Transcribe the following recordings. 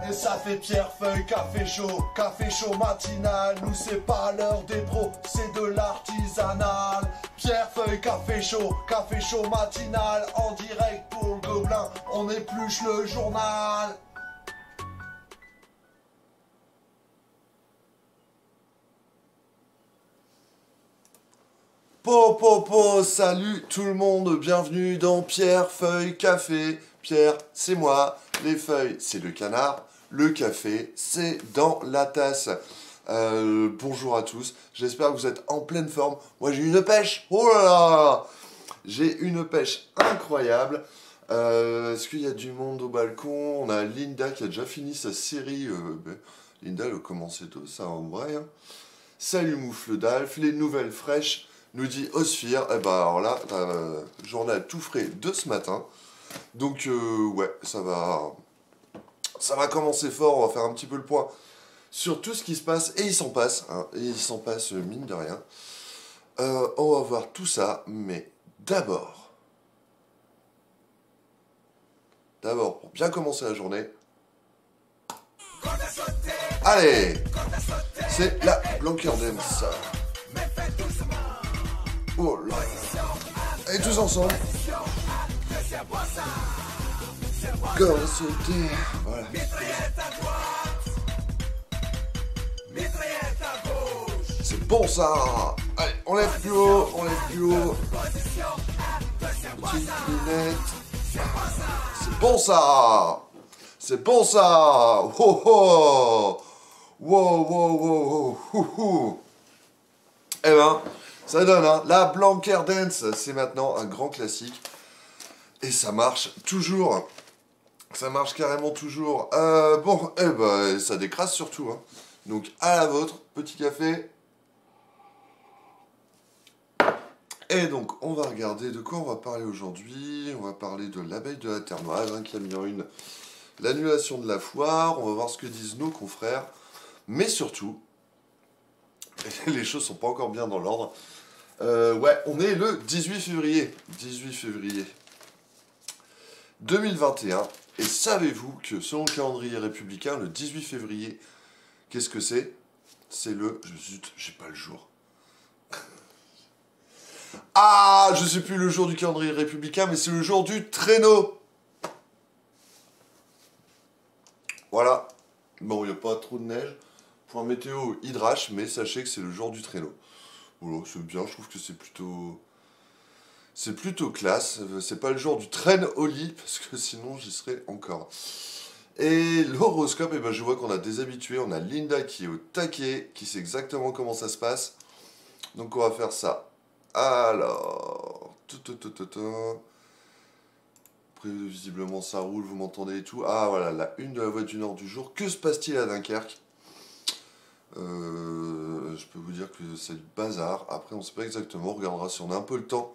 Et ça fait pierre, feuille, café chaud matinal. Nous c'est pas l'heure des pros, c'est de l'artisanal. Pierre, feuille, café chaud matinal. En direct pour le gobelin, on épluche le journal. Salut tout le monde, bienvenue dans Pierre, feuille, café. Pierre, c'est moi, les feuilles, c'est le canard, le café, c'est dans la tasse. Bonjour à tous, j'espère que vous êtes en pleine forme. Moi j'ai une pêche, oh là là, j'ai une pêche incroyable. Est-ce qu'il y a du monde au balcon? On a Linda qui a déjà fini sa série. Linda, elle a commencé tôt, ça en vrai. Hein. Salut Moufle d'Alf, les nouvelles fraîches. Nous dit Osphere, et bah alors là, journal tout frais de ce matin. Donc ouais, ça va commencer fort, on va faire un petit peu le point sur tout ce qui se passe, et il s'en passe, hein, et il s'en passe mine de rien. On va voir tout ça, mais d'abord, pour bien commencer la journée, allez, c'est la Blanquer Dance. Oh là là. Et tous ensemble. Comme sauter. Voilà. C'est bon ça. Allez, on lève plus haut, Petite lunette. C'est bon ça. Oh oh. Wow. Eh ben, ça donne, hein. La Blanquer Dance, c'est maintenant un grand classique. Et ça marche toujours. Ça marche carrément toujours. Bon, eh ben, ça décrase surtout. Hein. Donc, à la vôtre, petit café. Et donc, on va regarder de quoi on va parler aujourd'hui. On va parler de l'abeille de la Ternoise, hein, qui a mis en une l'annulation de la foire. On va voir ce que disent nos confrères. Mais surtout, les choses sont pas encore bien dans l'ordre. Ouais, on est le 18 février 2021. Et savez-vous que selon le calendrier républicain, le 18 février, qu'est-ce que c'est? C'est le... Zut, j'ai pas le jour. Ah, je sais plus le jour du calendrier républicain, mais c'est le jour du traîneau. Voilà. Bon, il n'y a pas trop de neige. Point météo hydrache, mais sachez que c'est le jour du traîneau. Voilà, c'est bien, je trouve que c'est plutôt classe. C'est pas le jour du train au lit, parce que sinon j'y serais encore. Et l'horoscope, eh ben, je vois qu'on a des habitués. On a Linda qui est au taquet, qui sait exactement comment ça se passe. Donc on va faire ça. Alors... Prévisiblement ça roule, vous m'entendez et tout. Ah voilà, la une de la Voix du Nord du jour. Que se passe-t-il à Dunkerque? Je peux vous dire que c'est du bazar. Après, on ne sait pas exactement. On regardera si on a un peu le temps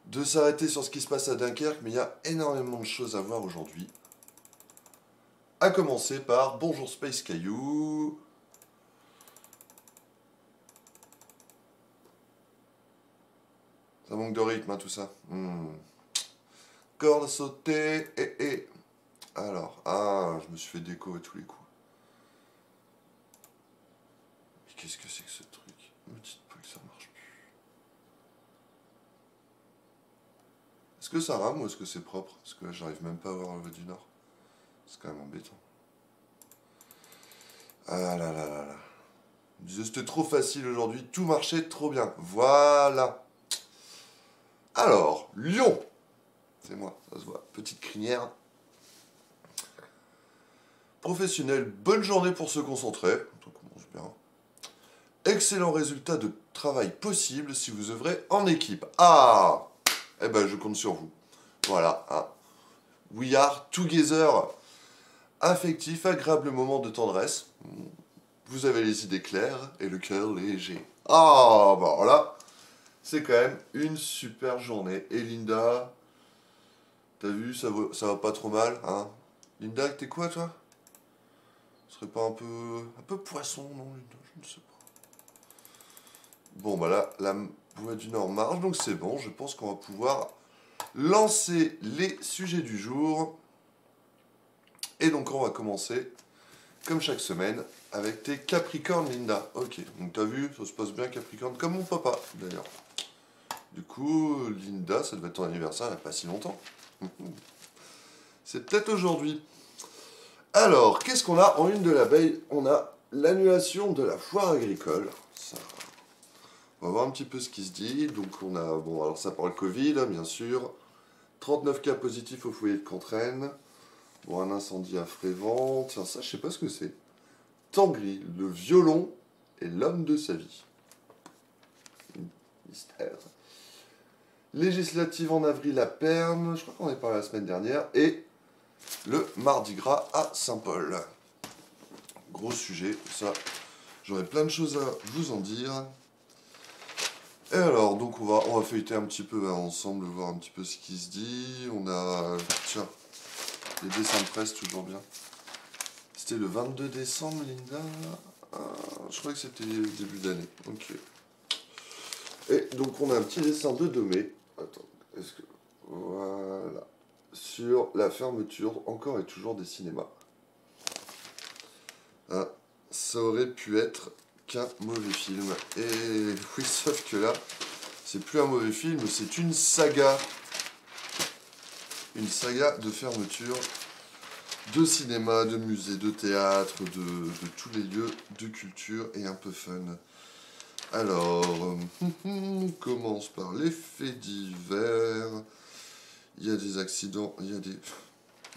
de s'arrêter sur ce qui se passe à Dunkerque. Mais il y a énormément de choses à voir aujourd'hui. À commencer par Bonjour Space Caillou. Ça manque de rythme, hein, tout ça. Corde à sauter. Alors, je me suis fait déco à tous les coups. Qu'est-ce que c'est que ce truc? Ne me dites pas que ça marche plus. Est-ce que ça rame ou est-ce que c'est propre? Parce que là, j'arrive même pas à voir la Voix du Nord. C'est quand même embêtant. Ah là là là là. Je me disais, c'était trop facile aujourd'hui. Tout marchait trop bien. Voilà. Alors, Lyon. C'est moi, ça se voit. Petite crinière. Professionnel, bonne journée pour se concentrer. Ça commence bien. Excellent résultat de travail possible si vous œuvrez en équipe. Ah! Eh ben, je compte sur vous. Voilà. Hein. We are together. Affectif, agréable moment de tendresse. Vous avez les idées claires et le cœur léger. Ah, bah voilà. C'est quand même une super journée. Et Linda, t'as vu, ça va pas trop mal, hein? Linda, t'es quoi, toi? Ce serait pas un peu poisson, non, Linda? Je ne sais pas. Bon, bah là, la Voix du Nord marche, donc c'est bon. Je pense qu'on va pouvoir lancer les sujets du jour. Et donc on va commencer, comme chaque semaine, avec tes Capricornes, Linda. Ok, donc t'as vu, ça se passe bien Capricorne, comme mon papa d'ailleurs. Du coup, Linda, ça devait être ton anniversaire il n'y a pas si longtemps. C'est peut-être aujourd'hui. Alors, qu'est-ce qu'on a en une de l'abeille? On a l'annulation de la foire agricole. Ça, on va voir un petit peu ce qui se dit. Donc on a, bon, alors ça parle Covid, hein, bien sûr. 39 cas positifs au foyer de Contraine. Bon, un incendie à Frévent. Tiens, ça, je sais pas ce que c'est. Tanguy, le violon et l'homme de sa vie. Mystère. Législative en avril à Pernes. Je crois qu'on en a parlé la semaine dernière. Et le Mardi Gras à Saint-Paul. Gros sujet, ça. J'aurais plein de choses à vous en dire. Et alors, donc on va feuilleter un petit peu hein, ensemble, voir un petit peu ce qui se dit. On a... Tiens, les dessins de presse, toujours bien. C'était le 22 décembre, Linda. Je crois que c'était début d'année. Ok. Et donc on a un petit dessin de Domé. Attends, est-ce que... Voilà. Sur la fermeture, encore et toujours des cinémas. Ah, ça aurait pu être qu'un mauvais film. Et oui, sauf que là, c'est plus un mauvais film, c'est une saga. Une saga de fermeture de cinéma, de musée, de théâtre, de tous les lieux de culture et un peu fun. Alors, on commence par les faits divers. Il y a des accidents, il y a des...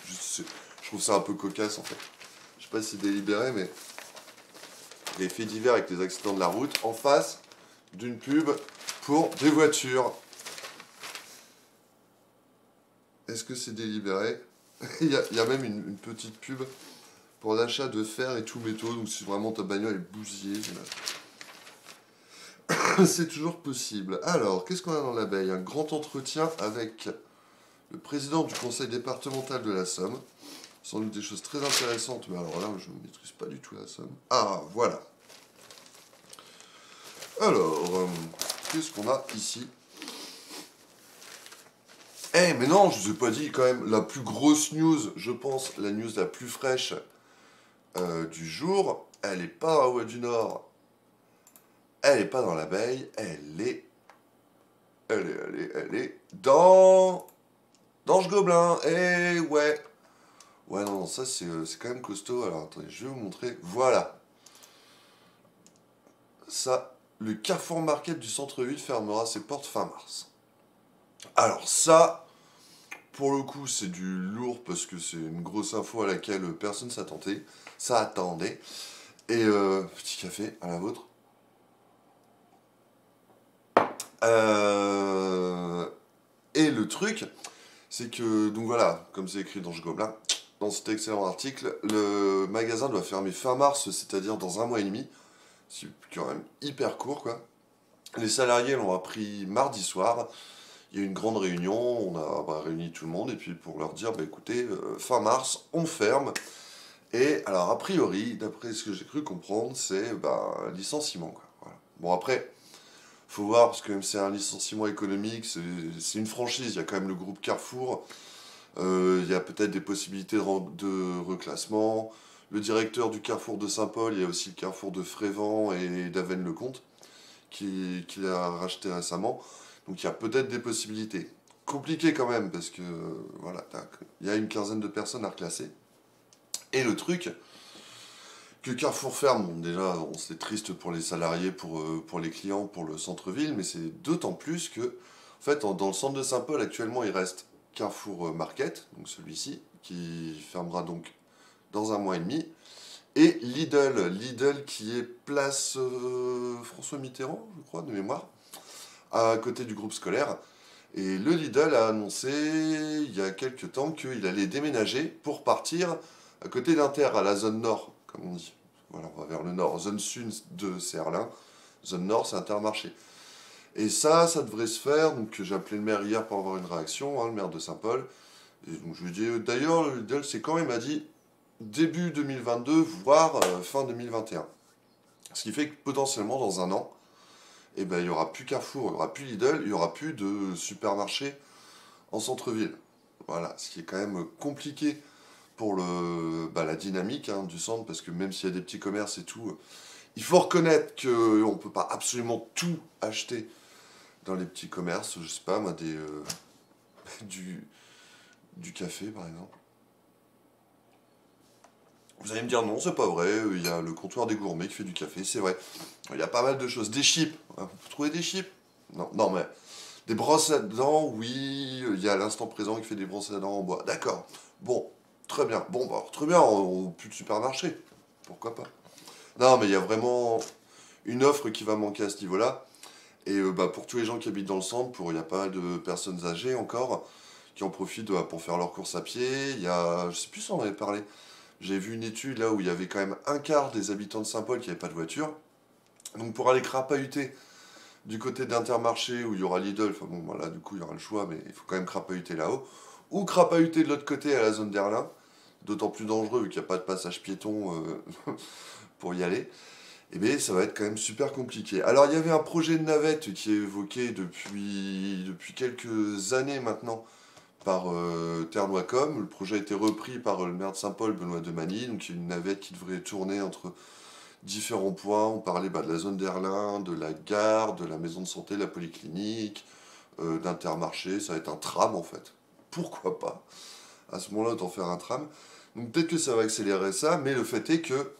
Je trouve ça un peu cocasse en fait. Je sais pas si c'est délibéré, mais les faits divers avec les accidents de la route en face d'une pub pour des voitures. Est-ce que c'est délibéré? Il y a même une petite pub pour l'achat de fer et tout métaux, donc si vraiment ta bagnole est bousillée, c'est toujours possible. Alors, qu'est-ce qu'on a dans l'abeille? Un grand entretien avec le président du conseil départemental de la Somme. Sans doute des choses très intéressantes, mais alors là, je ne maîtrise pas du tout la Somme. Ah, voilà. Alors, qu'est-ce qu'on a ici? Eh, mais non, je vous ai pas dit quand même, la plus grosse news, je pense, la news la plus fraîche du jour, elle est pas à Ouai du Nord, elle est pas dans l'abeille, elle est dans Dange Gobelin, eh ouais. Ouais, non, ça c'est quand même costaud, alors attendez, je vais vous montrer, voilà. Ça, le Carrefour Market du centre-ville fermera ses portes fin mars. Alors ça, pour le coup, c'est du lourd parce que c'est une grosse info à laquelle personne s'attendait. Et petit café à la vôtre. Et le truc, c'est que, donc voilà, comme c'est écrit dans Dange Gobelin, dans cet excellent article, le magasin doit fermer fin mars, c'est-à-dire dans un mois et demi. C'est quand même hyper court, quoi. Les salariés l'ont appris mardi soir. Il y a eu une grande réunion, on a réuni tout le monde, et puis pour leur dire, bah écoutez, fin mars, on ferme. Et alors, a priori, d'après ce que j'ai cru comprendre, c'est un licenciement, quoi. Voilà. Bon, après, faut voir, parce que même c'est un licenciement économique, c'est une franchise, il y a quand même le groupe Carrefour, il y a peut-être des possibilités de reclassement. Le directeur du Carrefour de Saint-Paul, il y a aussi le Carrefour de Frévent et d'Avesnes-le-Comte, qu'il a racheté récemment. Donc il y a peut-être des possibilités. Compliqué quand même, parce que voilà, il y a une quinzaine de personnes à reclasser. Et le truc, que Carrefour ferme, bon déjà, c'est triste pour les salariés, pour les clients, pour le centre-ville, mais c'est d'autant plus que, en fait, dans le centre de Saint-Paul, actuellement, il reste Carrefour Market, donc celui-ci, qui fermera donc dans un mois et demi, et Lidl qui est place François Mitterrand, je crois, de mémoire, à côté du groupe scolaire. Et le Lidl a annoncé, il y a quelques temps, qu'il allait déménager pour partir à côté d'Inter, à la zone nord, comme on dit. Voilà, on va vers le nord. Zone sud de Serlin, zone nord, c'est Intermarché. Et ça devrait se faire. Donc j'ai appelé le maire hier pour avoir une réaction, hein, le maire de Saint-Paul. Et donc je lui ai dit, d'ailleurs, le Lidl, c'est quand il m'a dit début 2022, voire fin 2021. Ce qui fait que potentiellement, dans un an, il n'y aura plus Carrefour, il n'y aura plus Lidl, il n'y aura plus de supermarché en centre-ville. Voilà, ce qui est quand même compliqué pour la dynamique hein, du centre, parce que même s'il y a des petits commerces et tout, il faut reconnaître qu'on ne peut pas absolument tout acheter dans les petits commerces, je sais pas moi, du, du café par exemple. Vous allez me dire non, c'est pas vrai, il y a le comptoir des gourmets qui fait du café, c'est vrai. Il y a pas mal de choses. Des chips, hein, vous trouvez des chips? Non, non mais des brosses à dents, oui, il y a l'instant présent qui fait des brosses à dents en bois. D'accord. Bon, très bien. Bon, bah, très bien, plus de supermarché. Pourquoi pas? Non, mais il y a vraiment une offre qui va manquer à ce niveau-là. Et pour tous les gens qui habitent dans le centre, il y a pas mal de personnes âgées encore, qui en profitent pour faire leurs courses à pied. Il y a, je sais plus si on en avait parlé, j'ai vu une étude là où il y avait quand même un quart des habitants de Saint-Paul qui n'avaient pas de voiture. Donc pour aller crapahuter du côté d'Intermarché où il y aura Lidl, enfin bon voilà, du coup il y aura le choix, mais il faut quand même crapahuter là-haut. Ou crapahuter de l'autre côté à la zone d'Erlin, d'autant plus dangereux vu qu'il n'y a pas de passage piéton pour y aller. Eh bien ça va être quand même super compliqué. Alors il y avait un projet de navette qui est évoqué depuis quelques années maintenant par Ternoicom. Le projet a été repris par le maire de Saint-Paul, Benoît Demany. Donc il y a une navette qui devrait tourner entre différents points. On parlait de la zone d'Erlin, de la gare, de la maison de santé, de la polyclinique, d'Intermarché. Ça va être un tram en fait. Pourquoi pas? À ce moment-là, autant faire un tram. Donc peut-être que ça va accélérer ça, mais le fait est que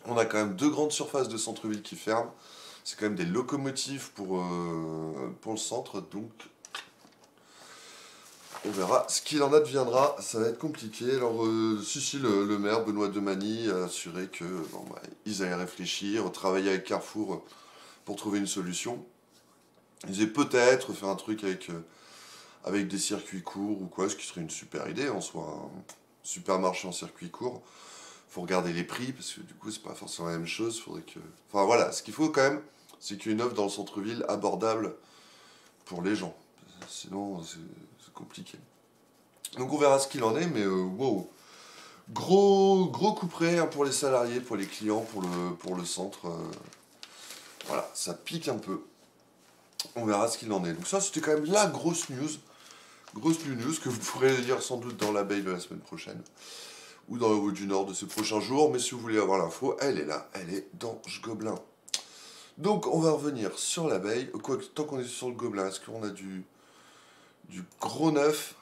on a quand même deux grandes surfaces de centre-ville qui ferment. C'est quand même des locomotives pour le centre, donc on verra ce qu'il en adviendra, ça va être compliqué. Alors, si, le maire Benoît Demany a assuré que ils allaient réfléchir, travailler avec Carrefour pour trouver une solution. Ils allaient peut-être faire un truc avec des circuits courts ou quoi, ce qui serait une super idée en soi. Un supermarché en circuit court. Faut regarder les prix parce que du coup, c'est pas forcément la même chose. Faudrait que. Enfin voilà, ce qu'il faut quand même, c'est qu'il y ait une offre dans le centre-ville abordable pour les gens. Sinon, c'est compliqué. Donc on verra ce qu'il en est, mais wow. Gros coup près hein, pour les salariés, pour les clients, pour le centre. Voilà, ça pique un peu. On verra ce qu'il en est. Donc ça, c'était quand même la grosse news. Grosse news que vous pourrez lire sans doute dans l'abeille de la semaine prochaine. Ou dans le Rue du Nord de ces prochains jours. Mais si vous voulez avoir l'info, elle est là. Elle est dans Gobelin. Donc on va revenir sur l'abeille. Quoi, tant qu'on est sur le Gobelin, est-ce qu'on a du gros neuf?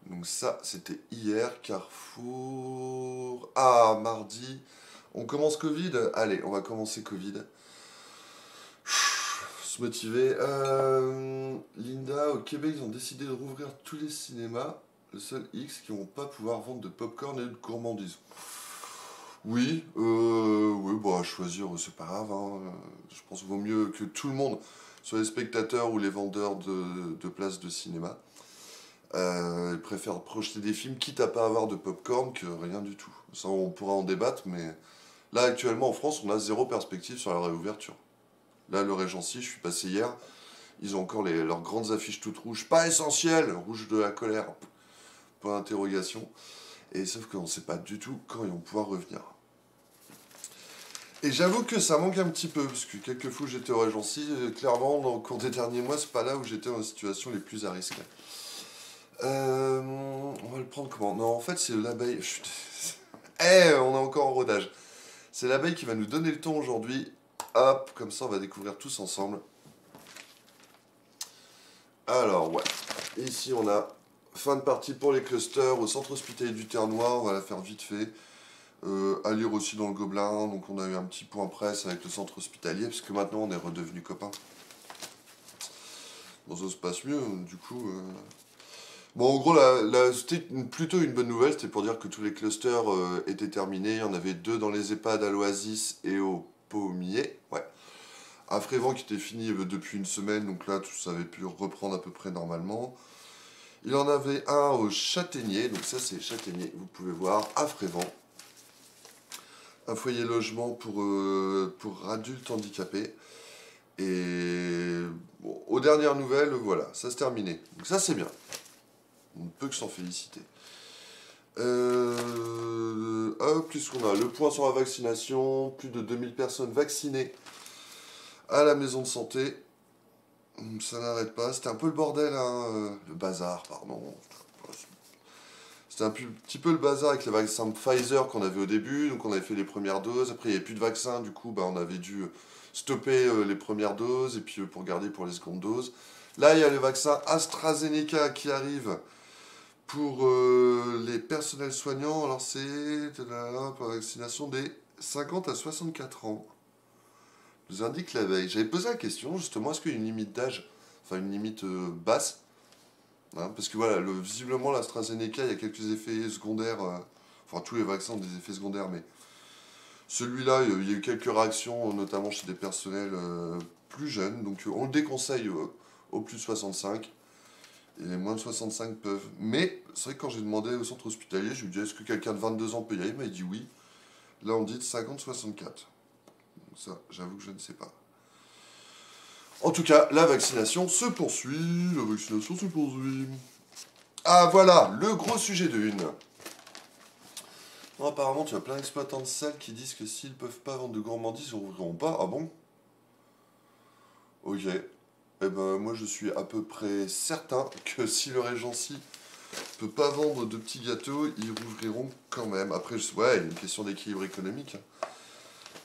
Donc ça, c'était hier, Carrefour. Ah, mardi. On commence Covid? Allez, on va commencer Covid. Se motiver. Linda, au Québec, ils ont décidé de rouvrir tous les cinémas. Le seul X qui vont pas pouvoir vendre de popcorn et de gourmandises. Oui, oui, bon, à choisir, c'est pas grave. Hein. Je pense qu'il vaut mieux que tout le monde, soit les spectateurs ou les vendeurs de places de cinéma. Ils préfèrent projeter des films, quitte à pas avoir de popcorn, que rien du tout. Ça, on pourra en débattre, mais là, actuellement, en France, on a zéro perspective sur la réouverture. Là, le Régency, je suis passé hier, ils ont encore leurs grandes affiches toutes rouges. Pas essentiel, rouge de la colère. Point d'interrogation. Et sauf qu'on ne sait pas du tout quand ils vont pouvoir revenir. Et j'avoue que ça manque un petit peu, parce que quelques fois j'étais au Régency, clairement, au cours des derniers mois, c'est pas là où j'étais en situation les plus à risque. On va le prendre comment? Non, en fait, c'est l'abeille. On est encore en rodage. C'est l'abeille qui va nous donner le ton aujourd'hui. Hop, comme ça, on va découvrir tous ensemble. Alors, ouais. Ici, on a fin de partie pour les clusters au centre hospitalier du Ternois. On va la faire vite fait. À lire aussi dans le Gobelin. Donc, on a eu un petit point presse avec le centre hospitalier, parce que maintenant, on est redevenus copains. Bon, ça se passe mieux, du coup. Bon, en gros, c'était plutôt une bonne nouvelle. C'était pour dire que tous les clusters étaient terminés. Il y en avait deux dans les EHPAD à l'Oasis et au Pommier. Ouais. À Frévent qui était fini depuis une semaine. Donc là, tout ça avait pu reprendre à peu près normalement. Il en avait un au Châtaignier. Donc ça, c'est Châtaignier. Vous pouvez voir à Frévent. Un foyer logement pour adultes handicapés. Et bon, aux dernières nouvelles, voilà, ça se terminait. Donc ça, c'est bien. On ne peut que s'en féliciter. Hop, qu'est-ce qu'on a? Le point sur la vaccination, plus de 2000 personnes vaccinées à la maison de santé. Ça n'arrête pas, c'était un peu le bordel, hein, le bazar, pardon. c'était petit peu le bazar avec les vaccins Pfizer qu'on avait au début. Donc on avait fait les premières doses. Après, il n'y avait plus de vaccins. Du coup, bah, on avait dû stopper les premières doses et puis pour garder pour les secondes doses. Là, il y a le vaccin AstraZeneca qui arrive pour les personnels soignants. Alors, c'est pour la vaccination des 50 à 64 ans. Nous indique la veille. J'avais posé la question, justement, est-ce qu'il y a une limite d'âge, enfin une limite basse, hein, parce que voilà, visiblement l'AstraZeneca, il y a quelques effets secondaires, enfin tous les vaccins ont des effets secondaires, mais celui-là, il y a eu quelques réactions, notamment chez des personnels plus jeunes, donc on le déconseille aux plus de 65, et les moins de 65 peuvent. Mais c'est vrai que quand j'ai demandé au centre hospitalier, je lui ai dit est-ce que quelqu'un de 22 ans peut y aller, il m'a dit oui. Là on dit de 50-64. Donc ça, j'avoue que je ne sais pas. En tout cas, la vaccination se poursuit. La vaccination se poursuit. Ah voilà, le gros sujet de une. Bon, apparemment, tu as plein d'exploitants de salles qui disent que s'ils peuvent pas vendre de gourmandises, ils n'ouvriront pas. Ah bon? Ok. Eh ben, moi, je suis à peu près certain que si le Régency peut pas vendre de petits gâteaux, ils rouvriront quand même. Après, ouais, il y a une question d'équilibre économique. Hein.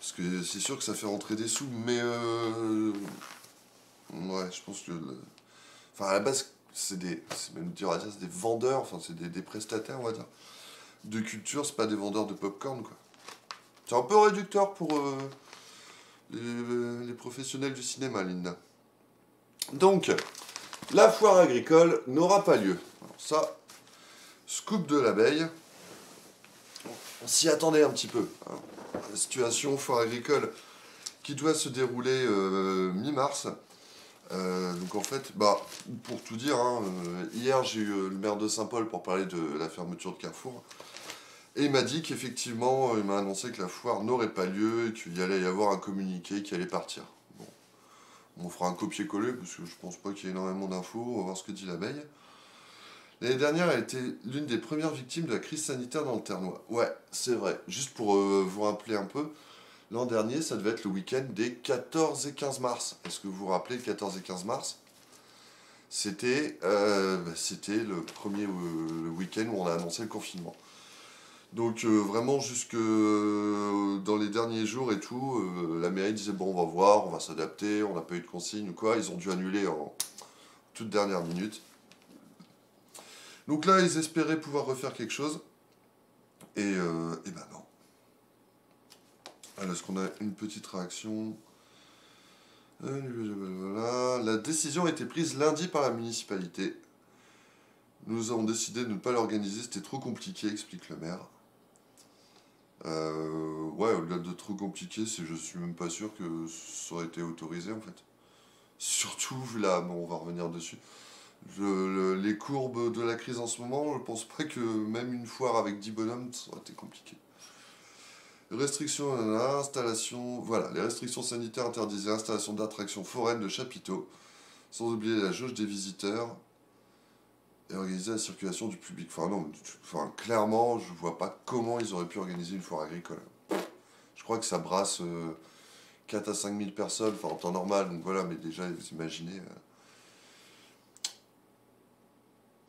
Parce que c'est sûr que ça fait rentrer des sous, mais ouais, je pense que... Enfin, à la base, c'est même dur à dire, c'est des vendeurs, enfin, c'est des prestataires, on va dire, de culture, c'est pas des vendeurs de popcorn, quoi. C'est un peu réducteur pour les professionnels du cinéma, Linda. Donc, la foire agricole n'aura pas lieu. Alors ça, scoop de l'abeille, on s'y attendait un petit peu. Hein. La situation foire agricole qui doit se dérouler mi-mars. Donc en fait, bah, pour tout dire, hein, hier j'ai eu le maire de Saint-Paul pour parler de la fermeture de Carrefour. Et il m'a dit qu'effectivement, il m'a annoncé que la foire n'aurait pas lieu et qu'il y allait y avoir un communiqué qui allait partir. Bon, on fera un copier-coller parce que je pense pas qu'il y ait énormément d'infos, on va voir ce que dit l'abeille. L'année dernière, elle était l'une des premières victimes de la crise sanitaire dans le Ternois. Ouais, c'est vrai. Juste pour vous rappeler un peu, l'an dernier, ça devait être le week-end des 14 et 15 mars. Est-ce que vous vous rappelez le 14 et 15 mars? C'était le premier le week-end où on a annoncé le confinement. Donc vraiment jusque dans les derniers jours et tout, la mairie disait bon on va voir, on va s'adapter, on n'a pas eu de consigne ou quoi, ils ont dû annuler en toute dernière minute. Donc là ils espéraient pouvoir refaire quelque chose, et ben non. Alors est-ce qu'on a une petite réaction? Voilà. La décision a été prise lundi par la municipalité. Nous avons décidé de ne pas l'organiser, c'était trop compliqué, explique le maire. Ouais, au-delà de trop compliqué, je suis même pas sûr que ça aurait été autorisé en fait. Surtout là, bon, on va revenir dessus. Les courbes de la crise en ce moment, je pense pas que même une foire avec 10 bonhommes, ça aurait été compliqué. Restrictions, installation, voilà, les restrictions sanitaires interdisaient l'installation d'attractions foraines de chapiteaux, sans oublier la jauge des visiteurs et organiser la circulation du public. Enfin non, clairement, je vois pas comment ils auraient pu organiser une foire agricole. Je crois que ça brasse 4 à 5 000 personnes, enfin en temps normal, donc voilà, mais déjà, vous imaginez...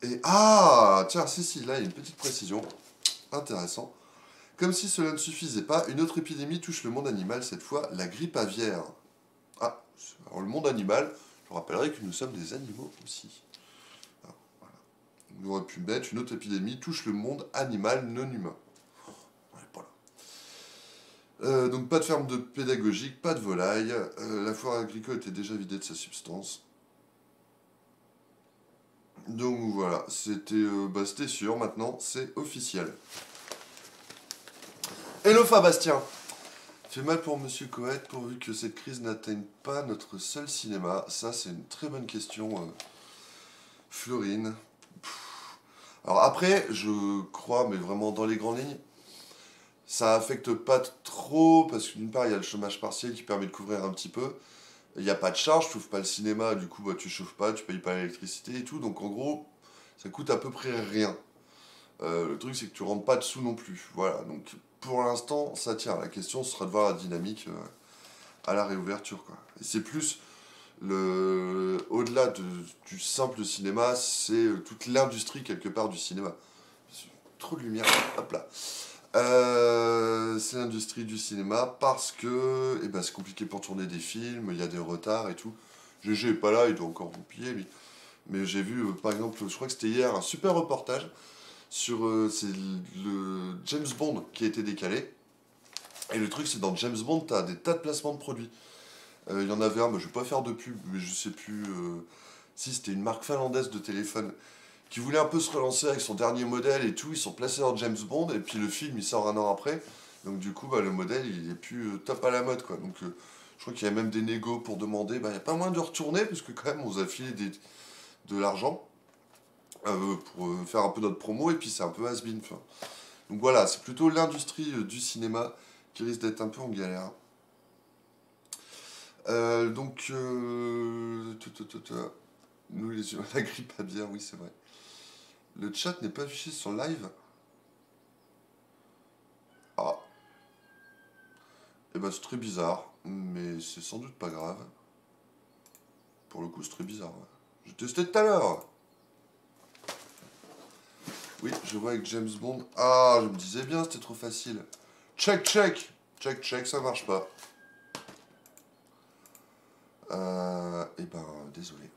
Et ah, tiens, si, là, il y a une petite précision. Intéressant. Comme si cela ne suffisait pas, une autre épidémie touche le monde animal, cette fois, la grippe aviaire. Ah, alors le monde animal, je vous rappellerai que nous sommes des animaux aussi. Alors, voilà. On aurait pu mettre une autre épidémie touche le monde animal non humain. Voilà. Donc pas de ferme de pédagogique, pas de volaille. La foire agricole était déjà vidée de sa substance. Donc voilà, c'était sûr, maintenant c'est officiel. Hello Fabastien. Fait mal pour Monsieur Coët pourvu que cette crise n'atteigne pas notre seul cinéma. Ça c'est une très bonne question, Florine. Alors après, je crois, mais vraiment dans les grandes lignes, ça affecte pas trop, parce que d'une part il y a le chômage partiel qui permet de couvrir un petit peu. Il n'y a pas de charge, tu n'ouvres pas le cinéma, du coup bah, tu chauffes pas, tu payes pas l'électricité et tout, donc en gros, ça coûte à peu près rien. Le truc c'est que tu rentres pas de sous non plus. Voilà, donc pour l'instant ça tient. La question sera de voir la dynamique à la réouverture, quoi. Et c'est plus au-delà du simple cinéma, c'est toute l'industrie quelque part du cinéma. trop de lumière. Hop là. C'est l'industrie du cinéma parce que eh ben, c'est compliqué pour tourner des films, il y a des retards et tout. GG est pas là, il doit encore goupiller lui. Mais j'ai vu, par exemple, je crois que c'était hier, un super reportage sur c'est le James Bond qui a été décalé. Et le truc, c'est dans James Bond, t'as des tas de placements de produits. Il y en avait un, je vais pas faire de pub, mais je sais plus. Si, c'était une marque finlandaise de téléphone qui voulait un peu se relancer avec son dernier modèle et tout. Ils sont placés dans James Bond, et puis le film, il sort un an après. Donc du coup, le modèle, il est plus top à la mode, quoi. Donc je crois qu'il y a même des négos pour demander, il n'y a pas moyen de retourner, parce que quand même, on nous a filé de l'argent pour faire un peu notre promo, et puis c'est un peu has-been. Donc voilà, c'est plutôt l'industrie du cinéma qui risque d'être un peu en galère. Nous les humains, la grippe à bière, oui c'est vrai. Le chat n'est pas affiché sur live. Ah. Eh ben c'est très bizarre, mais c'est sans doute pas grave. Pour le coup c'est très bizarre. Ouais. J'ai testé tout à l'heure. Oui, je vois avec James Bond. Ah, je me disais bien, c'était trop facile. Check, check. Check, check, ça marche pas. Eh ben, désolé.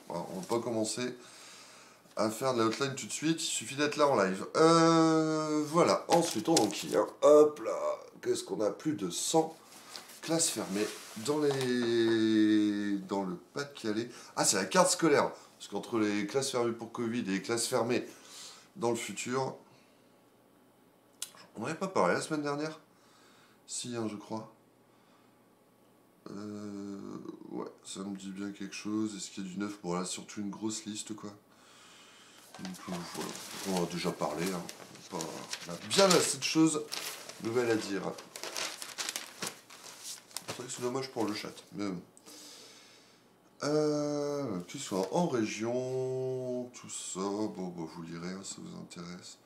Alors, on va pas commencer à faire de la hotline tout de suite. Il suffit d'être là en live. Voilà. Ensuite, on enquille. Hein. Hop là. Qu'est-ce qu'on a? Plus de 100 classes fermées dans le Pas-de-Calais. Ah, c'est la carte scolaire. Parce qu'entre les classes fermées pour Covid et les classes fermées dans le futur, on n'avait pas parlé la semaine dernière? Si, hein, je crois. Ouais, ça me dit bien quelque chose. Est-ce qu'il y a du neuf? Bon, là, surtout une grosse liste, quoi. Donc, voilà. On en a déjà parlé. Hein. On a bien assez de choses nouvelles à dire. C'est vrai que c'est dommage pour le chat. Mais tout ça en région, tout ça. Bon, vous lirez, hein, ça vous intéresse.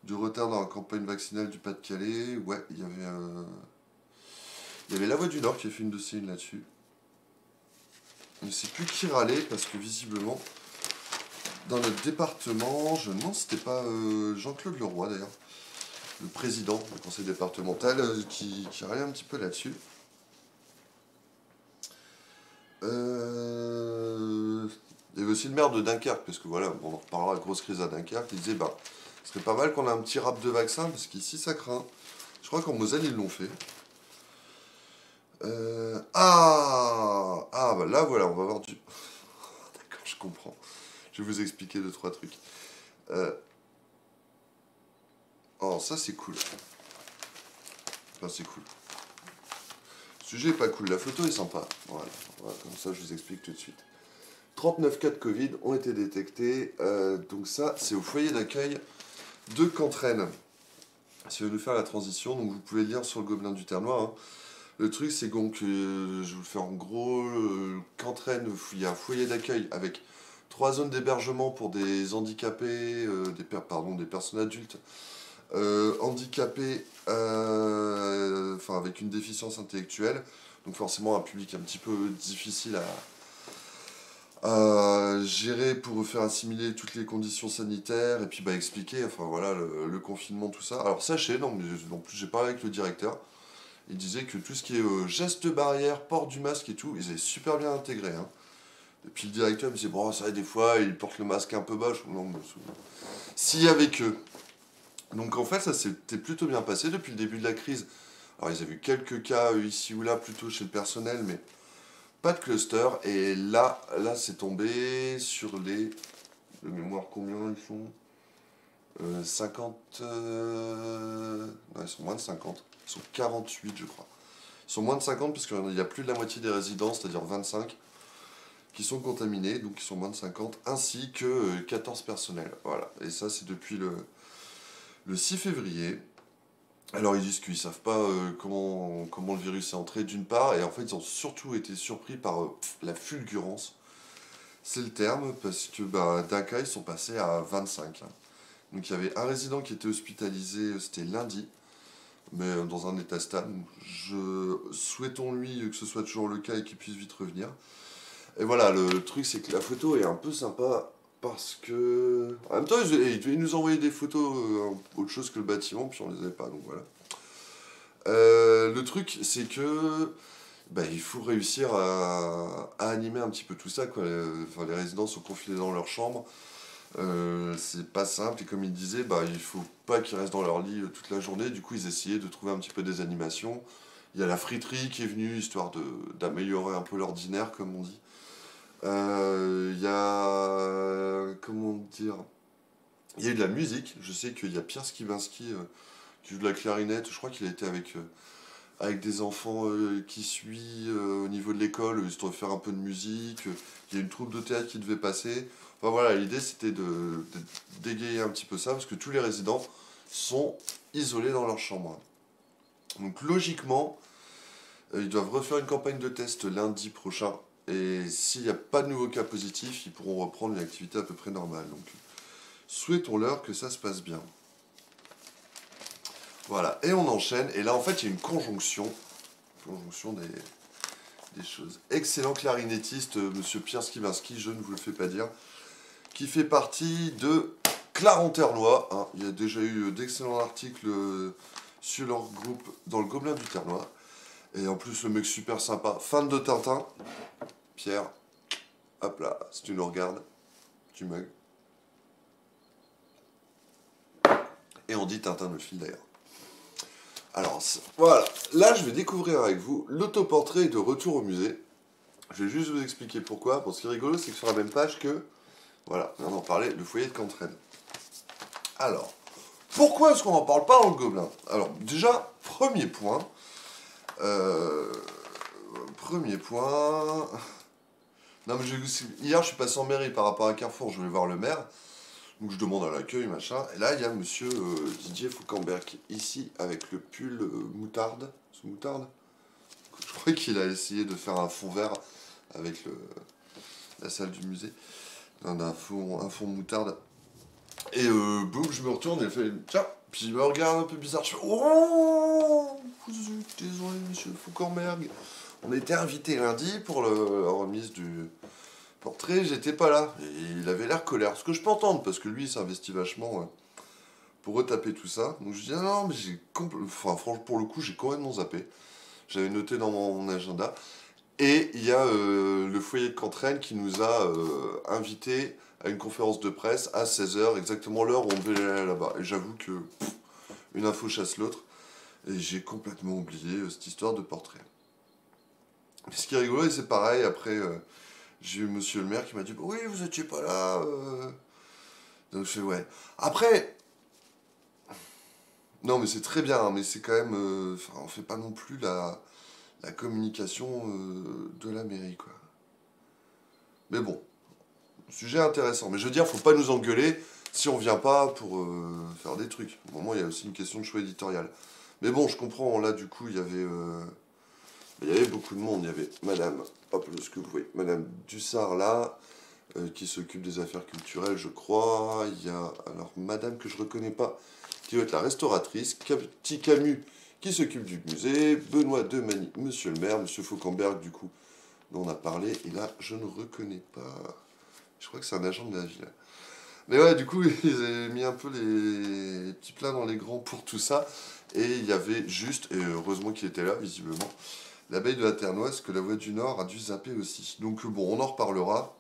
Du retard dans la campagne vaccinale du Pas-de-Calais. Ouais, il y avait La Voix du Nord qui a fait une dossier là-dessus. Je ne sais plus qui râlait parce que visiblement, dans notre département, je me demande si c'était pas Jean-Claude Leroy d'ailleurs, le président du conseil départemental, qui râlait un petit peu là-dessus. Il y avait aussi le maire de Dunkerque, parce que voilà, on en reparlera, grosse crise à Dunkerque, il disait, ce serait pas mal qu'on ait un petit rap de vaccin, parce qu'ici ça craint. Je crois qu'en Moselle, ils l'ont fait. Là voilà, on va avoir du... D'accord, je comprends. Je vais vous expliquer deux, trois trucs. Oh, ça c'est cool. Enfin, c'est cool. Le sujet est pas cool, la photo est sympa. Voilà, comme ça je vous explique tout de suite. 39 cas de Covid ont été détectés. Donc ça, c'est au foyer d'accueil de Cantraine. Si vous voulez nous faire la transition, donc vous pouvez lire sur le Gobelin du Ternois. Hein. Le truc, c'est donc, je vous le fais en gros, Cantraine, il y a un foyer d'accueil avec 3 zones d'hébergement pour des handicapés, des personnes adultes handicapées, avec une déficience intellectuelle. Donc forcément un public un petit peu difficile à gérer pour faire assimiler toutes les conditions sanitaires et puis expliquer, le confinement, tout ça. Alors sachez, non, mais en plus j'ai parlé avec le directeur. Il disait que tout ce qui est gestes barrières, port du masque et tout, ils avaient super bien intégré. Hein. Et puis le directeur me disait, bon, ça des fois, il porte le masque un peu bas. Non, mais s'il y avait que. Donc en fait, ça s'était plutôt bien passé depuis le début de la crise. Alors ils avaient eu quelques cas ici ou là, plutôt chez le personnel, mais pas de cluster. Et là c'est tombé sur les... De mémoire, combien ils sont 50... Non, ils sont moins de 50. Ils sont 48, je crois. Ils sont moins de 50 parce qu'il y a plus de la moitié des résidents, c'est-à-dire 25, qui sont contaminés, donc ils sont moins de 50, ainsi que 14 personnels. Voilà. Et ça, c'est depuis le 6 février. Alors, ils disent qu'ils ne savent pas comment le virus est entré, d'une part, et en fait, ils ont surtout été surpris par la fulgurance. C'est le terme, parce que d'un cas, ils sont passés à 25. Hein. Donc, il y avait un résident qui était hospitalisé, c'était lundi, mais dans un état stable. Souhaitons-lui que ce soit toujours le cas et qu'il puisse vite revenir. Et voilà, le truc c'est que la photo est un peu sympa. Parce que... En même temps, ils nous envoyaient des photos, autre chose que le bâtiment, puis on les avait pas, donc voilà. Le truc, c'est que... Bah, il faut réussir à animer un petit peu tout ça, quoi. Enfin, les résidents sont confinés dans leur chambre. C'est pas simple, et comme il disait, bah, il faut pas qu'ils restent dans leur lit toute la journée. Du coup, ils essayaient de trouver un petit peu des animations. Il y a la friterie qui est venue, histoire d'améliorer un peu l'ordinaire, comme on dit. Il y a... Comment dire? Il y a eu de la musique. Je sais qu'il y a Pierre Skibinski qui joue de la clarinette. Je crois qu'il a été avec des enfants qui suivent au niveau de l'école, histoire de faire un peu de musique. Il y a une troupe de théâtre qui devait passer. Enfin voilà, l'idée c'était de dégayer un petit peu ça, parce que tous les résidents sont isolés dans leur chambre. Donc logiquement, ils doivent refaire une campagne de test lundi prochain. Et s'il n'y a pas de nouveaux cas positifs, ils pourront reprendre une activité à peu près normale. Donc souhaitons-leur que ça se passe bien. Voilà, et on enchaîne. Et là en fait il y a une conjonction des choses. Excellent clarinettiste, monsieur Pierre Skibinski, je ne vous le fais pas dire, qui fait partie de Clarenternois. Hein. Il y a déjà eu d'excellents articles sur leur groupe dans le Gobelin du Ternois. Et en plus, le mec super sympa, fan de Tintin. Pierre, hop là, si tu nous regardes, tu mugs. Et on dit Tintin le fil d'ailleurs. Alors, voilà, là je vais découvrir avec vous l'autoportrait de Retour au musée. Je vais juste vous expliquer pourquoi. Bon, ce qui est rigolo, c'est que sur la même page que... Voilà, on en parlait, le foyer de Cantraine. Alors, pourquoi est-ce qu'on n'en parle pas dans le Gobelin? Alors, déjà, premier point. Premier point... Non, mais hier, je suis passé en mairie par rapport à Carrefour, je voulais voir le maire. Donc, je demande à l'accueil, machin. Et là, il y a monsieur Didier Foucamberg, ici, avec le pull moutarde. C'est moutarde? Je crois qu'il a essayé de faire un fond vert avec la salle du musée. Un fond moutarde. Et boum, je me retourne et elle fait tiens, puis il me regarde un peu bizarre. Je fais oh, désolé, monsieur Foucamberg. On était invité lundi pour la remise du portrait, j'étais pas là. Et il avait l'air colère. Ce que je peux entendre, parce que lui, il s'investit vachement pour retaper tout ça. Donc je dis ah non, mais enfin, franchement, pour le coup, j'ai complètement zappé. J'avais noté dans mon agenda. Et il y a le foyer de Cantraine qui nous a invités à une conférence de presse à 16h, exactement l'heure où on devait aller là-bas. Et j'avoue que une info chasse l'autre. Et j'ai complètement oublié cette histoire de portrait. Mais ce qui est rigolo, et c'est pareil, après j'ai eu monsieur le maire qui m'a dit oui, vous étiez pas là. Donc je fais ouais. Après, non mais c'est très bien, hein, mais c'est quand même... on fait pas non plus la communication de la mairie, quoi. Mais bon, sujet intéressant. Mais je veux dire, faut pas nous engueuler si on vient pas pour faire des trucs. Au moment, il y a aussi une question de choix éditorial. Mais bon, je comprends, là, du coup, il y avait beaucoup de monde. Il y avait madame, hop, ce que vous voyez, madame Dussard, là, qui s'occupe des affaires culturelles, je crois. Il y a, alors, madame que je reconnais pas, qui doit être la restauratrice. Petit Camus, qui s'occupe du musée. Benoît Demany, monsieur le maire. Monsieur Fauquemberg, du coup, dont on a parlé. Et là, je ne reconnais pas... Je crois que c'est un agent de la ville. Mais ouais, du coup, ils avaient mis un peu les petits plats dans les grands pour tout ça. Et il y avait juste, et heureusement qu'il était là, visiblement, l'abeille de la Ternoise que la Voix du Nord a dû zapper aussi. Donc bon, on en reparlera.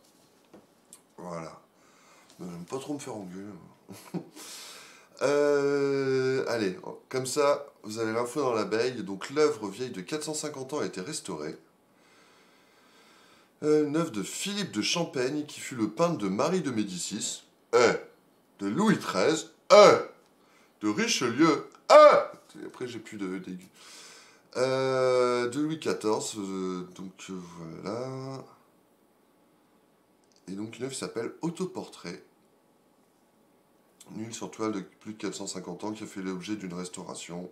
Voilà. Mais j'aime pas trop me faire engueuler. Allez, comme ça, vous avez l'info dans l'abeille. Donc l'œuvre vieille de 450 ans a été restaurée. Une œuvre de Philippe de Champaigne, qui fut le peintre de Marie de Médicis, de Louis XIII, de Richelieu, après j'ai plus d'aigus, de Louis XIV, donc voilà. Et donc une œuvre qui s'appelle Autoportrait, nul sur toile de plus de 450 ans, qui a fait l'objet d'une restauration.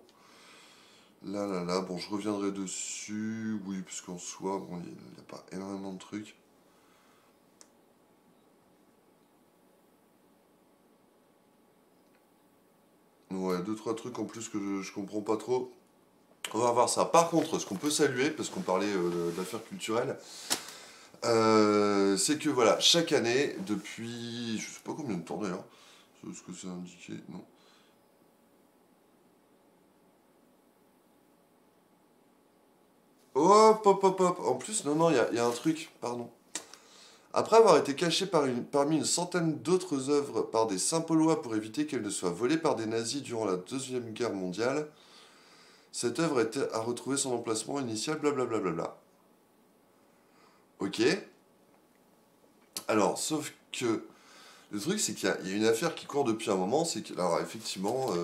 Là, bon, je reviendrai dessus, oui, parce qu'en soi, bon, il n'y a pas énormément de trucs. Ouais, deux, trois trucs en plus que je comprends pas trop. On va voir ça. Par contre, ce qu'on peut saluer, parce qu'on parlait de l'affaire culturelle, C'est que voilà, chaque année, depuis, je sais pas combien de temps d'ailleurs, est-ce que c'est indiqué? Non. Hop, hop, hop, hop. En plus, non, non, il y a un truc, pardon. Après avoir été caché parmi une centaine d'autres œuvres par des Saint-Paulois pour éviter qu'elles ne soient volées par des nazis durant la Deuxième Guerre mondiale, cette œuvre a retrouvé son emplacement initial, blablabla. Bla, bla, bla. Ok. Alors, sauf que le truc, c'est qu'il y a une affaire qui court depuis un moment, c'est que, alors effectivement,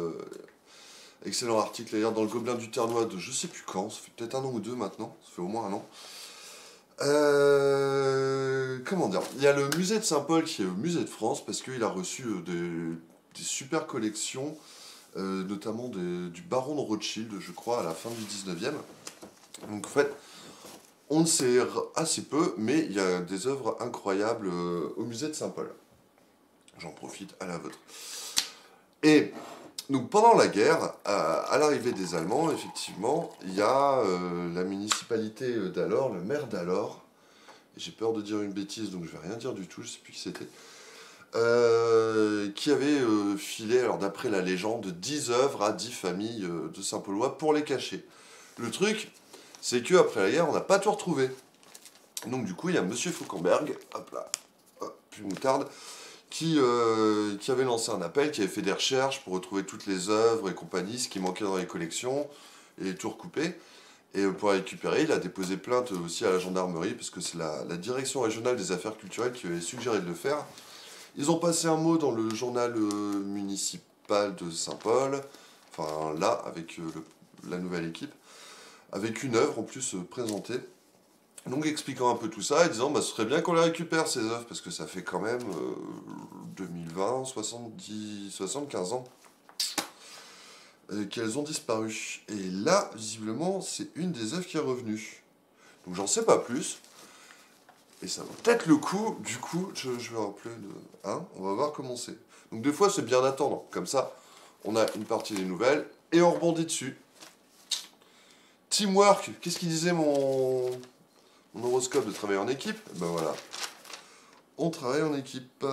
excellent article d'ailleurs dans le Gobelin du Ternois de je sais plus quand, ça fait peut-être un an ou deux maintenant, ça fait au moins un an. Comment dire? Il y a le musée de Saint-Paul qui est au musée de France parce qu'il a reçu des super collections, notamment du baron de Rothschild, je crois, à la fin du 19e. Donc en fait, on ne sait assez peu, mais il y a des œuvres incroyables au musée de Saint-Paul. J'en profite à la vôtre. Et donc pendant la guerre, à l'arrivée des Allemands, effectivement, il y a la municipalité d'alors, le maire d'alors, j'ai peur de dire une bêtise, donc je vais rien dire du tout, je sais plus qui c'était, qui avait filé, alors d'après la légende, 10 œuvres à 10 familles de Saint-Paulois pour les cacher. Le truc, c'est qu'après la guerre, on n'a pas tout retrouvé. Donc du coup, il y a Monsieur Fauquemberg, hop là, hop, plus moutarde, qui avait lancé un appel, qui avait fait des recherches pour retrouver toutes les œuvres et compagnie, ce qui manquait dans les collections, et tout recoupé. Et pour la récupérer, il a déposé plainte aussi à la gendarmerie, parce que c'est la direction régionale des affaires culturelles qui avait suggéré de le faire. Ils ont passé un mot dans le journal municipal de Saint-Paul, enfin là, avec la nouvelle équipe, avec une œuvre en plus présentée. Donc expliquant un peu tout ça et disant bah, ce serait bien qu'on les récupère ces œuvres parce que ça fait quand même 2020, 75 ans qu'elles ont disparu. Et là, visiblement, c'est une des œuvres qui est revenue. Donc j'en sais pas plus. Et ça vaut peut-être le coup, du coup, je vais rappeler de... Hein, on va voir comment c'est. Donc des fois, c'est bien d'attendre. Comme ça, on a une partie des nouvelles et on rebondit dessus. Teamwork, qu'est-ce qu'il disait mon horoscope de travailler en équipe? Ben voilà. On travaille en équipe.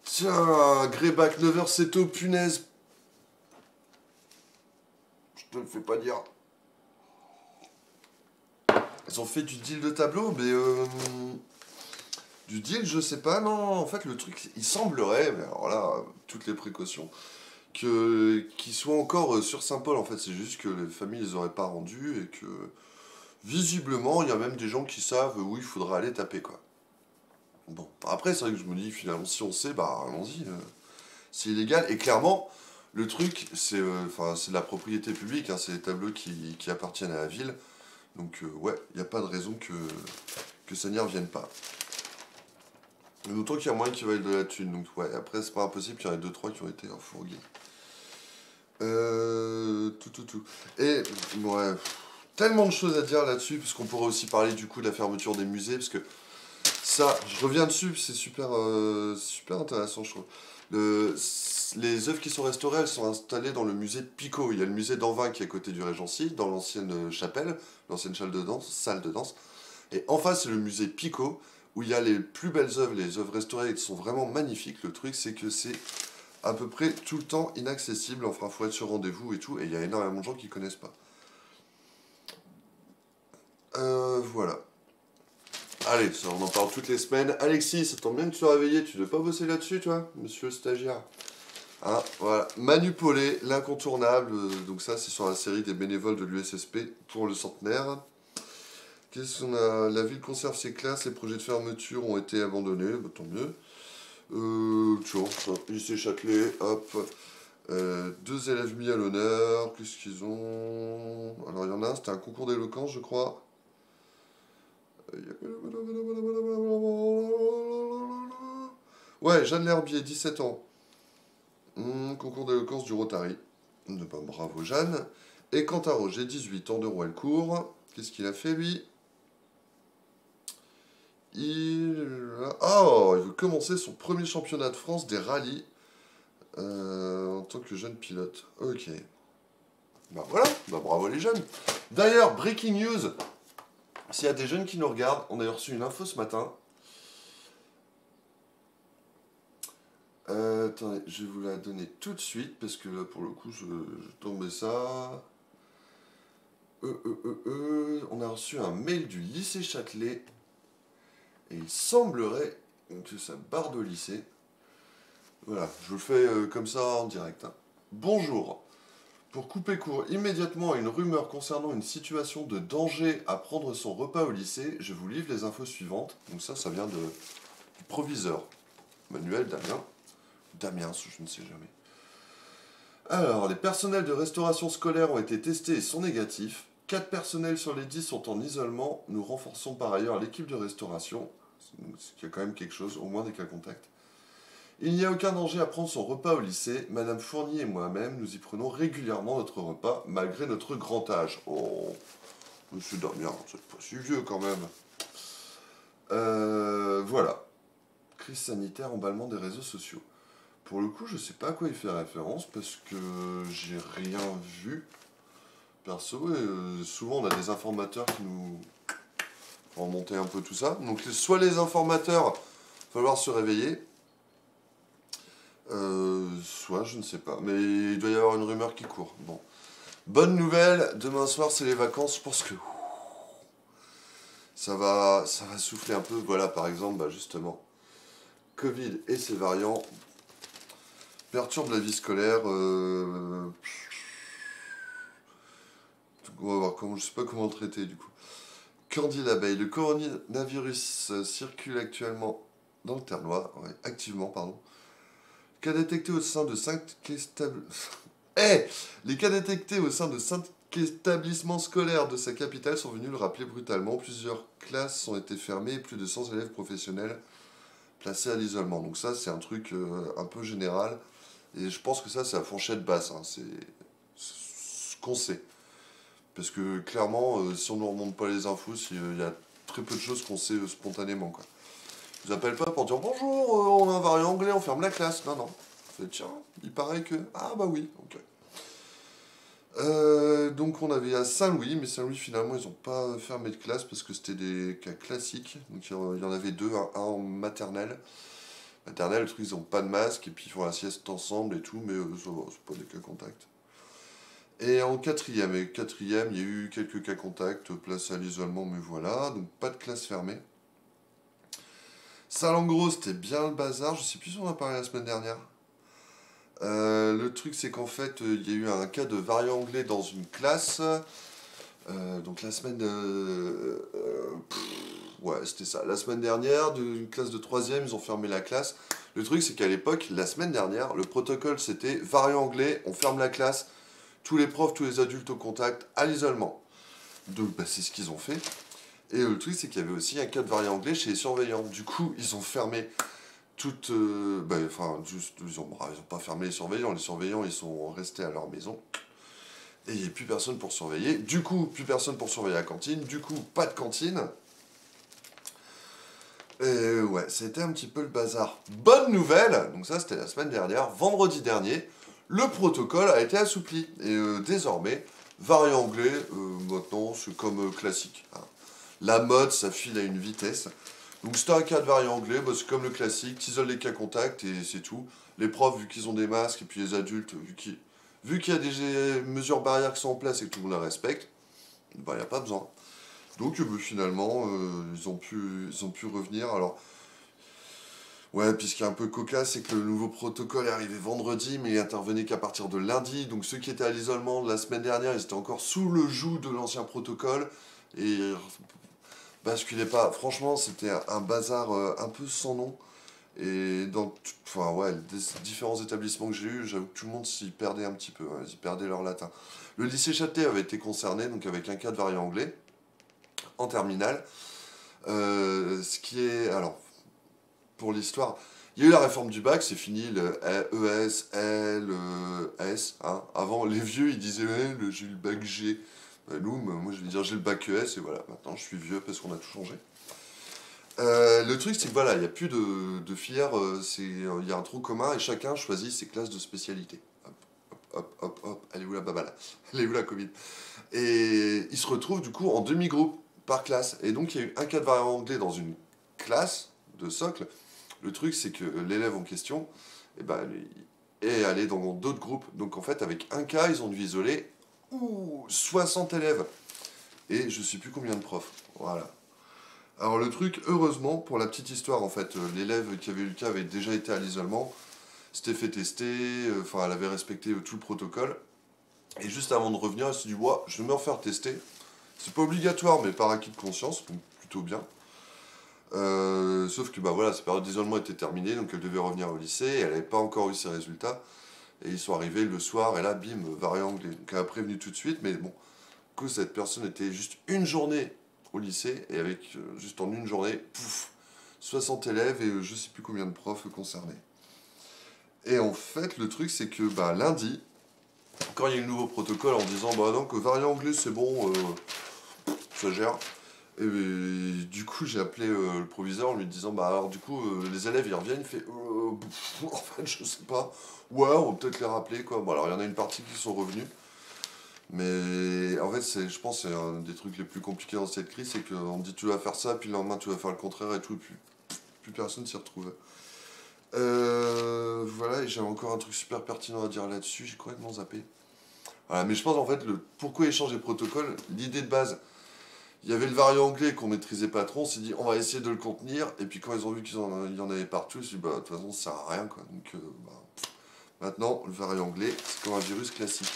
Tiens, Greyback 9h, c'est au punaise. Je te le fais pas dire. Ils ont fait du deal de tableau, mais du deal, je sais pas, non. En fait, le truc, il semblerait, mais alors là, toutes les précautions, qu'ils soient encore sur Saint-Paul. En fait, c'est juste que les familles les auraient pas rendus et que visiblement, il y a même des gens qui savent où il faudra aller taper, quoi. Bon, après, c'est vrai que je me dis, finalement, si on sait, bah allons-y. C'est illégal. Et clairement, le truc, c'est de la propriété publique, hein, c'est des tableaux qui appartiennent à la ville. Donc, ouais, il n'y a pas de raison que ça n'y revienne pas. D'autant qu'il y a moyen qu'ils veulent de la thune. Donc, ouais, après, c'est pas impossible qu'il y en ait 2-3 qui ont été refourgués. Tout. Et, ouais, tellement de choses à dire là-dessus, parce qu'on pourrait aussi parler du coup de la fermeture des musées, parce que ça, je reviens dessus, c'est super intéressant, je trouve. Les œuvres qui sont restaurées, elles sont installées dans le musée de Picot. Il y a le musée d'Anvin qui est à côté du Régency, dans l'ancienne chapelle, l'ancienne salle de danse. Et en face, c'est le musée Picot, où il y a les plus belles œuvres, les œuvres restaurées qui sont vraiment magnifiques. Le truc, c'est que c'est à peu près tout le temps inaccessible. Enfin, il faut être sur rendez-vous et tout, et il y a énormément de gens qui ne connaissent pas. Voilà. Allez, ça, on en parle toutes les semaines. Alexis, ça tombe bien que tu sois réveillé, tu ne veux pas bosser là-dessus, toi, monsieur le stagiaire? Hein, voilà. Manu Paulet, l'incontournable. Donc ça, c'est sur la série des bénévoles de l'USSP pour le centenaire. Qu'est-ce qu'on a? La ville conserve ses classes, les projets de fermeture ont été abandonnés, bah, tant mieux. Toujours, lycée Châtelet, hop. Deux élèves mis à l'honneur, qu'est-ce qu'ils ont? Alors il y en a un, c'était un concours d'éloquence, je crois. Ouais, Jeanne L'Herbier, 17 ans. Concours d'éloquence du Rotary. Bravo Jeanne. Et Quentin Roger, 18 ans de Roelcourt. Qu'est-ce qu'il a fait lui? Il veut commencer son premier championnat de France des rallyes en tant que jeune pilote. Ok. Bah voilà, bah bravo les jeunes. D'ailleurs, breaking news, s'il y a des jeunes qui nous regardent, on a reçu une info ce matin. Attendez, je vais vous la donner tout de suite, parce que là, pour le coup, je tombais ça. On a reçu un mail du lycée Châtelet, et il semblerait que ça barre de lycée. Voilà, je vous le fais comme ça en direct. Hein. Bonjour. Pour couper court immédiatement à une rumeur concernant une situation de danger à prendre son repas au lycée, je vous livre les infos suivantes. Donc ça vient du proviseur. Manuel, Damien, je ne sais jamais. Alors, les personnels de restauration scolaire ont été testés et sont négatifs. 4 personnels sur les 10 sont en isolement. Nous renforçons par ailleurs l'équipe de restauration. Ce qui est quand même quelque chose, au moins des cas contacts. Il n'y a aucun danger à prendre son repas au lycée. Madame Fournier et moi-même, nous y prenons régulièrement notre repas, malgré notre grand âge. Oh, monsieur Damien, vous n'êtes pas si vieux quand même. Voilà. Crise sanitaire, emballement des réseaux sociaux. Pour le coup, je sais pas à quoi il fait référence, parce que j'ai rien vu. Perso, souvent on a des informateurs qui nous font remonter un peu tout ça. Donc soit les informateurs, il va falloir se réveiller, soit je ne sais pas. Mais il doit y avoir une rumeur qui court. Bon. Bonne nouvelle, demain soir c'est les vacances, je pense que ça va souffler un peu. Voilà, par exemple, bah justement, Covid et ses variants perturbent la vie scolaire. On va voir comment, je sais pas comment le traiter du coup. Candy l'abeille, le coronavirus circule actuellement dans le Ternois, ouais, activement, pardon. Cas détectés au sein de 5 Les cas détectés au sein de 5 établissements scolaires de sa capitale sont venus le rappeler brutalement. Plusieurs classes ont été fermées et plus de 100 élèves professionnels placés à l'isolement. Donc ça, c'est un truc un peu général. Et je pense que ça, c'est la fourchette basse. Hein. C'est ce qu'on sait. Parce que clairement, si on ne remonte pas les infos, il y a très peu de choses qu'on sait spontanément. Quoi. Je vous appelle pas pour dire bonjour, on a un variant anglais, on ferme la classe. Non, non. Tiens, il paraît que. Ah bah oui, ok. Donc on avait à Saint-Louis, mais Saint-Louis finalement ils n'ont pas fermé de classe parce que c'était des cas classiques. Donc il y en avait deux, un en maternelle. Maternelle, le truc ils n'ont pas de masque et puis ils font la sieste ensemble et tout, mais ça va, c'est pas des cas contacts. Et en quatrième, il y a eu quelques cas contacts placés à l'isolement, mais voilà, donc pas de classe fermée. Salengro, c'était bien le bazar, je sais plus si on en a parlé la semaine dernière. Le truc, c'est qu'en fait, il y a eu un cas de variant anglais dans une classe. Donc la semaine... ouais, c'était ça. La semaine dernière, d'une classe de 3e, ils ont fermé la classe. Le truc, c'est qu'à l'époque, la semaine dernière, le protocole, c'était variant anglais, on ferme la classe, tous les profs, tous les adultes au contact, à l'isolement. Donc, bah, c'est ce qu'ils ont fait. Et le truc, c'est qu'il y avait aussi un cas de variant anglais chez les surveillants. Du coup, ils ont fermé toutes... ils ont pas fermé les surveillants, ils sont restés à leur maison. Et il n'y a plus personne pour surveiller. Du coup, plus personne pour surveiller la cantine. Du coup, pas de cantine. Et ouais, c'était un petit peu le bazar. Bonne nouvelle, donc ça c'était la semaine dernière, vendredi dernier, le protocole a été assoupli. Et désormais, variant anglais, maintenant c'est comme classique. Hein. La mode, ça file à une vitesse. Donc c'était un cas de variant anglais, bah, c'est comme le classique, t'isoles les cas contacts et c'est tout. Les profs, vu qu'ils ont des masques, et puis les adultes, vu qu'il y a des mesures barrières qui sont en place et que tout le monde les respecte, bah, il n'y a pas besoin. Donc finalement, ils ont pu revenir. Alors, ouais, puis ce qui est un peu cocasse, c'est que le nouveau protocole est arrivé vendredi, mais il intervenait qu'à partir de lundi. Donc ceux qui étaient à l'isolement de la semaine dernière, ils étaient encore sous le joug de l'ancien protocole. Et basculez pas. Franchement, c'était un bazar un peu sans nom. Et dans les différents établissements que j'ai eus, j'avoue que tout le monde s'y perdait un petit peu. Hein, ils y perdaient leur latin. Le lycée Châtelet avait été concerné, donc avec un cas de variant anglais, en terminale. Ce qui est... Alors, pour l'histoire, il y a eu la réforme du bac, c'est fini, le ES, L, S. Hein. Avant, les vieux, ils disaient « j'ai eu le bac G ». Moi, je vais dire « j'ai le bac ES » et voilà, maintenant je suis vieux parce qu'on a tout changé. Le truc, c'est que voilà, il n'y a plus de filière, il y a un tronc commun et chacun choisit ses classes de spécialité. Hop. hop, hop, hop, elle est où la babale? Elle est où la Covid? Et ils se retrouvent du coup en demi-groupe par classe. Et donc il y a eu un cas de variant anglais dans une classe de socle. Le truc, c'est que l'élève en question, eh ben, est allé dans d'autres groupes. Donc en fait, avec un cas, ils ont dû isoler 60 élèves. Et je sais plus combien de profs. Voilà. Alors le truc, heureusement, pour la petite histoire, en fait, l'élève qui avait eu le cas avait déjà été à l'isolement, s'était fait tester, enfin elle avait respecté tout le protocole. Et juste avant de revenir, elle s'est dit, ouais, je vais me refaire tester. C'est pas obligatoire, mais par acquis de conscience, donc plutôt bien. Sauf que bah voilà, sa période d'isolement était terminée, donc elle devait revenir au lycée, et elle n'avait pas encore eu ses résultats. Et ils sont arrivés le soir, et là, bim, variant anglais. Donc elle a prévenu tout de suite, mais bon, du coup, cette personne était juste une journée au lycée, et avec juste en une journée, pouf, 60 élèves et je sais plus combien de profs concernés. Et en fait, le truc, c'est que bah, lundi, quand il y a eu le nouveau protocole en disant bah non, que variant anglais c'est bon, ça gère. Et du coup, j'ai appelé le proviseur en lui disant bah alors, du coup, les élèves ils reviennent, il fait en fait, je sais pas, ouais, on va peut-être les rappeler quoi. Bon, alors il y en a une partie qui sont revenus, mais en fait, je pense que c'est un des trucs les plus compliqués dans cette crise, c'est qu'on me dit tu vas faire ça, puis le lendemain tu vas faire le contraire et tout, et puis plus personne s'y retrouve. Voilà, et j'avais encore un truc super pertinent à dire là-dessus, j'ai complètement zappé. Voilà, mais je pense en fait, pourquoi échanger les protocoles, l'idée de base, il y avait le variant anglais qu'on maîtrisait pas trop, on s'est dit on va essayer de le contenir, et puis quand ils ont vu qu'il y en avait partout, ils se sont dit bah de toute façon ça sert à rien quoi. Donc bah, maintenant, le variant anglais, c'est comme un virus classique.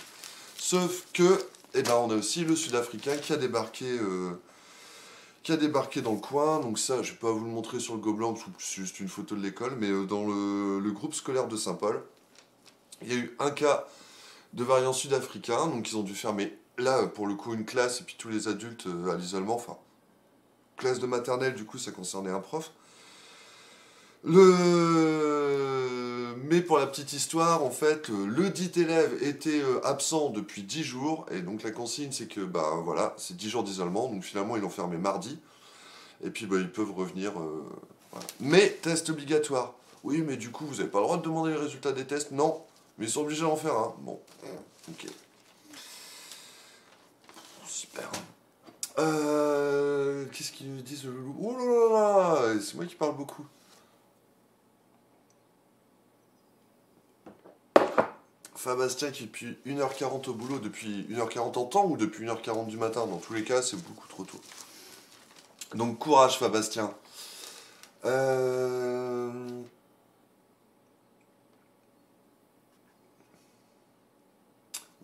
Sauf que, eh ben, on a aussi le Sud-Africain qui a débarqué dans le coin, donc ça, je vais pas vous le montrer sur le gobelin, parce que c'est juste une photo de l'école, mais dans le groupe scolaire de Saint-Paul, il y a eu un cas de variant sud-africain, donc ils ont dû fermer là, pour le coup, une classe, et puis tous les adultes à l'isolement, enfin, classe de maternelle, du coup, ça concernait un prof. Mais pour la petite histoire, en fait, le dit élève était absent depuis 10 jours, et donc la consigne, c'est que, bah voilà, c'est 10 jours d'isolement, donc finalement, ils l'ont fermé mardi, et puis bah, ils peuvent revenir. Voilà. Mais, test obligatoire. Oui, mais du coup, vous n'avez pas le droit de demander les résultats des tests? Non, mais ils sont obligés d'en faire un. Bon, ok. Super. Qu'est-ce qu'ils me disent, le loulou? Oh là là là, c'est moi qui parle beaucoup. Fabastien qui est depuis 1h40 au boulot, depuis 1h40 en temps ou depuis 1h40 du matin? Dans tous les cas, c'est beaucoup trop tôt. Donc courage Fabastien.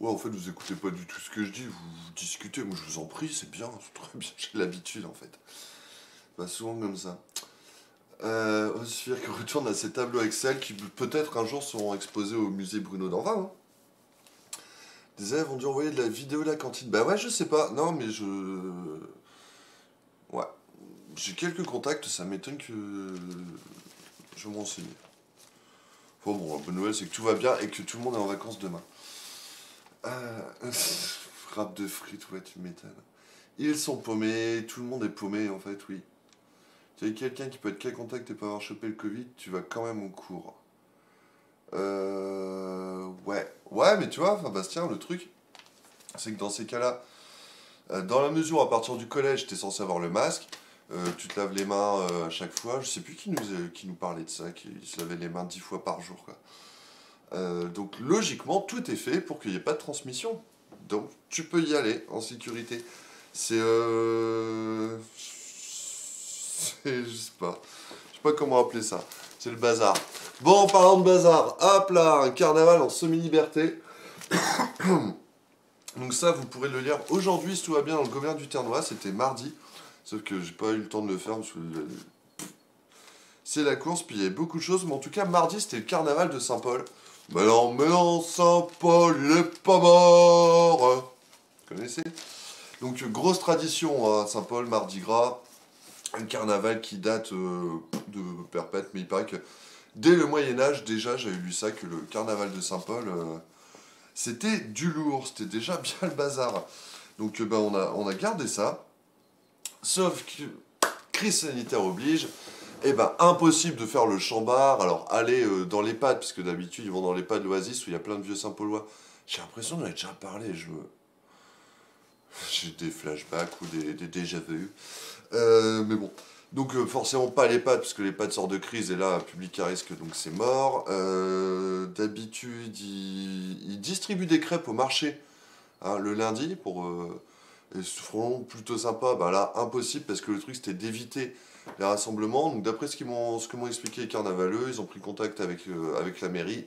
Ouais, en fait, vous écoutez pas du tout ce que je dis, vous discutez. Moi, je vous en prie, c'est bien, c'est très bien. J'ai l'habitude, en fait. Pas souvent comme ça. Osphere qui retourne à ses tableaux Excel qui peut-être un jour seront exposés au musée Bruno Danvin. Hein. Des élèves ont dû envoyer de la vidéo à la cantine. Bah ouais, je sais pas. Non, mais je. Ouais. J'ai quelques contacts, ça m'étonne que. Je vais me renseigner. Enfin bon, la bonne nouvelle, c'est que tout va bien et que tout le monde est en vacances demain. Frappe de frites, ouais, tu m'étonnes. Ils sont paumés, tout le monde est paumé en fait, oui. Tu as quelqu'un qui peut être cas contact et pas avoir chopé le Covid, tu vas quand même en cours. Ouais. Ouais, mais tu vois, enfin, Bastien, le truc, c'est que dans ces cas-là, dans la mesure où à partir du collège, t'es censé avoir le masque, tu te laves les mains à chaque fois, je sais plus qui nous parlait de ça, qui se lavait les mains 10 fois par jour, quoi. Donc logiquement, tout est fait pour qu'il n'y ait pas de transmission. Donc tu peux y aller en sécurité. C'est je sais pas. Je sais pas comment appeler ça. C'est le bazar. Bon, en parlant de bazar, hop là, un carnaval en semi-liberté. Donc ça, vous pourrez le lire aujourd'hui, si tout va bien, dans le Gobelin du Ternois. C'était mardi. Sauf que j'ai pas eu le temps de le faire parce que c'est la course, puis il y avait beaucoup de choses. Mais en tout cas, mardi, c'était le carnaval de Saint-Paul. Mais non, Saint-Paul, il est pas mort. Vous connaissez? Donc, grosse tradition à Saint-Paul, Mardi Gras. Un carnaval qui date de perpète, mais il paraît que dès le Moyen-Âge, déjà, j'avais lu ça, que le carnaval de Saint-Paul, c'était du lourd, c'était déjà bien le bazar. Donc, ben, on a gardé ça. Sauf que crise sanitaire oblige. Eh ben, impossible de faire le chambard. Alors, aller dans l'EHPAD, parce que d'habitude, ils vont dans l'EHPAD l'Oasis, où il y a plein de vieux Saint-Paulois J'ai l'impression qu'on a déjà parlé, j'ai des flashbacks ou des déjà-vus. Mais bon. Donc forcément pas les pâtes, parce que les pâtes sortent de crise, et là, public à risque, donc c'est mort. D'habitude, ils distribuent des crêpes au marché, hein, le lundi, pour... et franchement, plutôt sympa. Bah là, impossible, parce que le truc, c'était d'éviter les rassemblements. Donc d'après ce que m'ont expliqué les carnavaleux, ils ont pris contact avec la mairie,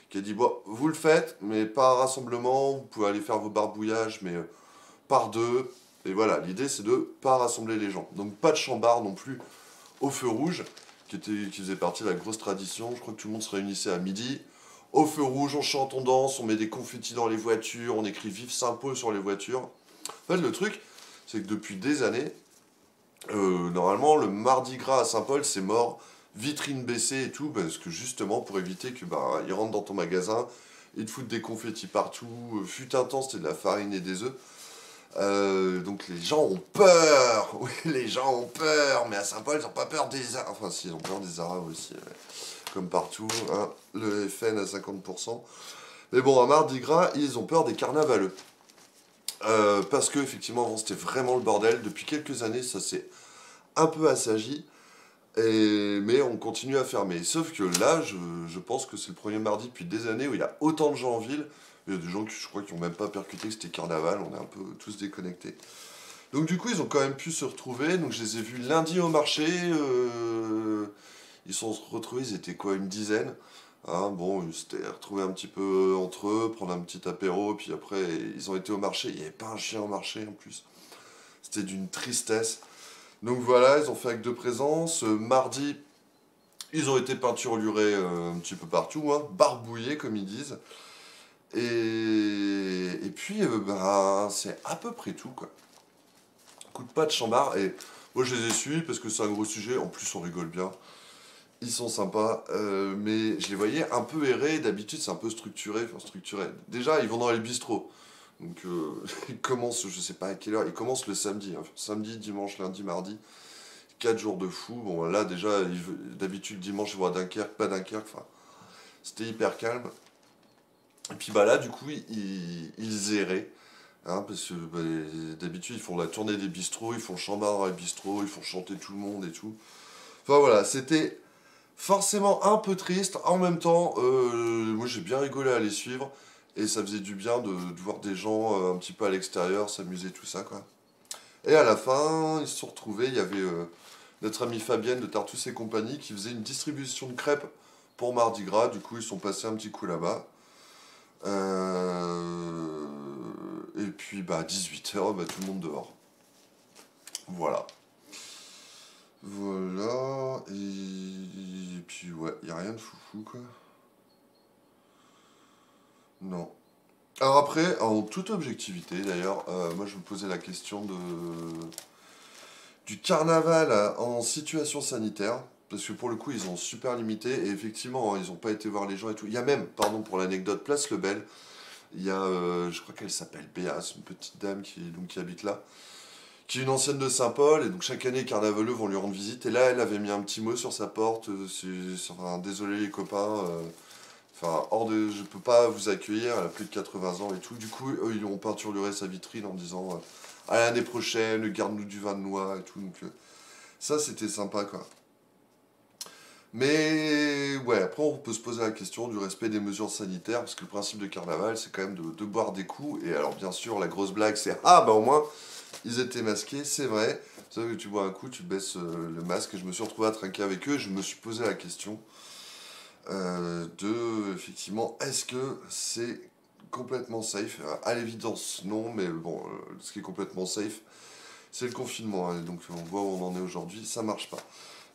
qui a dit, bon, vous le faites, mais pas un rassemblement, vous pouvez aller faire vos barbouillages, mais par deux. Et voilà, l'idée c'est de pas rassembler les gens. Donc pas de chambard non plus au feu rouge, qui faisait partie de la grosse tradition. Je crois que tout le monde se réunissait à midi. Au feu rouge, on chante, on danse, on met des confettis dans les voitures, on écrit Vive Saint-Paul sur les voitures. En fait, le truc, c'est que depuis des années, normalement, le Mardi Gras à Saint-Paul, c'est mort, vitrine baissée et tout, parce que justement, pour éviter que bah, ils rentrent dans ton magasin, ils te foutent des confettis partout. Fut un temps, c'était de la farine et des œufs. Donc les gens ont peur, oui, les gens ont peur, mais à Saint-Paul, ils n'ont pas peur des Arabes. Enfin, si, ils ont peur des Arabes aussi, ouais. Comme partout, hein, le FN à 50%. Mais bon, à Mardi Gras, ils ont peur des carnavaleux. Parce que, effectivement, avant, c'était vraiment le bordel. Depuis quelques années, ça s'est un peu assagi, mais on continue à fermer. Sauf que là, je pense que c'est le premier mardi depuis des années où il y a autant de gens en ville. Il y a des gens qui, je crois, qui n'ont même pas percuté que c'était carnaval. On est un peu tous déconnectés. Donc du coup, ils ont quand même pu se retrouver. Donc je les ai vus lundi au marché. Ils se sont retrouvés, ils étaient quoi, une dizaine. Hein, bon, ils s'étaient retrouvés un petit peu entre eux, prendre un petit apéro, puis après, ils ont été au marché. Il n'y avait pas un chien au marché en plus. C'était d'une tristesse. Donc voilà, ils ont fait acte de présence. Mardi, ils ont été peinturlurés un petit peu partout, hein, barbouillés comme ils disent. Et puis, bah, c'est à peu près tout, quoi. Coup de pas de chambard. Et moi, je les ai suivis parce que c'est un gros sujet. En plus, on rigole bien. Ils sont sympas. Mais je les voyais un peu errer. D'habitude, c'est un peu structuré. Enfin, structuré. Déjà, ils vont dans les bistrots. Donc, ils commencent, je sais pas à quelle heure. Ils commencent le samedi, hein. Samedi, dimanche, lundi, mardi. 4 jours de fou. Bon, là, déjà, d'habitude, dimanche, ils vont à Dunkerque. Pas Dunkerque. Enfin, c'était hyper calme. Et puis, bah là, du coup, ils erraient. Hein, parce que bah, d'habitude, ils font la tournée des bistrots, ils font le chambard dans les bistrots, ils font chanter tout le monde et tout. Enfin voilà, c'était forcément un peu triste. En même temps, moi j'ai bien rigolé à les suivre. Et ça faisait du bien de voir des gens un petit peu à l'extérieur, s'amuser, tout ça, quoi. Et à la fin, ils se sont retrouvés. Il y avait notre amie Fabienne de Tartus et compagnie qui faisait une distribution de crêpes pour Mardi Gras. Du coup, ils sont passés un petit coup là-bas. Et puis, bah, 18h, bah, tout le monde dehors. Voilà. Voilà. Et puis, ouais, y a rien de foufou, quoi. Non. Alors après, en toute objectivité, d'ailleurs, moi je me posais la question du carnaval en situation sanitaire. Parce que pour le coup, ils ont super limité. Et effectivement, hein, ils n'ont pas été voir les gens et tout. Il y a même, pardon pour l'anecdote, Place Lebel. Il y a, je crois qu'elle s'appelle Béa, c'est une petite dame qui habite là, qui est une ancienne de Saint-Paul, et donc chaque année, les carnavaleux vont lui rendre visite, et là, elle avait mis un petit mot sur sa porte, enfin, désolé les copains, enfin, je peux pas vous accueillir, elle a plus de 80 ans et tout, du coup, eux, ils ont peinturluré sa vitrine en disant, à l'année prochaine, garde-nous du vin de noix et tout, donc ça, c'était sympa, quoi. Mais ouais, après on peut se poser la question du respect des mesures sanitaires, parce que le principe de carnaval, c'est quand même de boire des coups. Et alors bien sûr, la grosse blague, c'est ah bah au moins ils étaient masqués, c'est vrai. Sauf que tu bois un coup, tu baisses le masque. Et je me suis retrouvé à trinquer avec eux. Et je me suis posé la question effectivement, est-ce que c'est complètement safe? À l'évidence, non, mais bon, ce qui est complètement safe, c'est le confinement, hein. Donc on voit où on en est aujourd'hui, ça marche pas.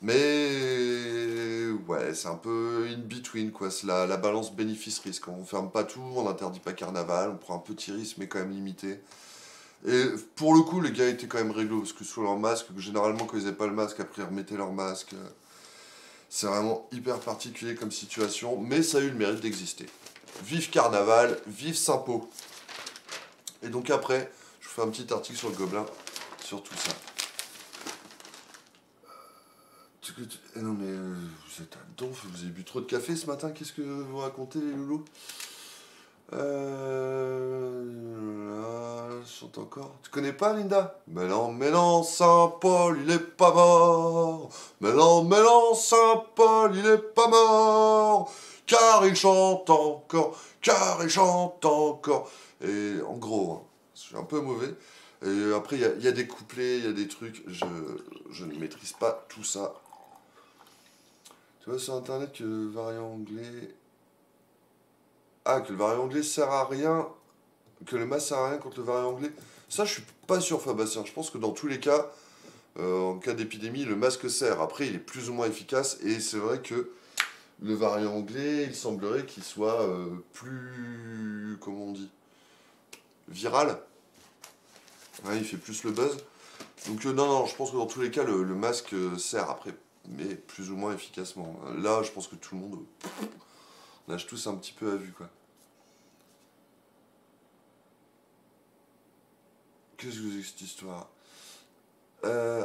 Mais ouais, c'est un peu in between, quoi. C'est la balance bénéfice-risque. On ferme pas tout, on n'interdit pas carnaval, on prend un petit risque, mais quand même limité. Et pour le coup, les gars étaient quand même réglo, parce que sous leur masque, généralement, quand ils n'avaient pas le masque, après ils remettaient leur masque. C'est vraiment hyper particulier comme situation, mais ça a eu le mérite d'exister. Vive carnaval, vive Saint-Pau. Et donc après, je vous fais un petit article sur le Gobelin, sur tout ça. Non mais vous êtes un donf, vous avez bu trop de café ce matin, qu'est-ce que vous racontez les loulous? Je chante encore. Tu connais pas, Linda? Mais non, Saint-Paul, il est pas mort. Mais non, Saint-Paul, il est pas mort. Car il chante encore, car il chante encore. Et en gros, hein, je suis un peu mauvais. Et après, il y a des couplets, il y a des trucs. Je ne maîtrise pas tout ça. Tu vois sur internet que le variant anglais. Ah, que le variant anglais sert à rien. Que le masque sert à rien contre le variant anglais. Ça, je suis pas sûr, Fabastien. Je pense que dans tous les cas, en cas d'épidémie, le masque sert. Après, il est plus ou moins efficace. Et c'est vrai que le variant anglais, il semblerait qu'il soit plus. Comment on dit? Viral. Ouais, il fait plus le buzz. Donc, non, je pense que dans tous les cas, le masque sert après. Mais plus ou moins efficacement. Là, je pense que tout le monde nage tous un petit peu à vue, quoi. Qu'est-ce que c'est que cette histoire? euh,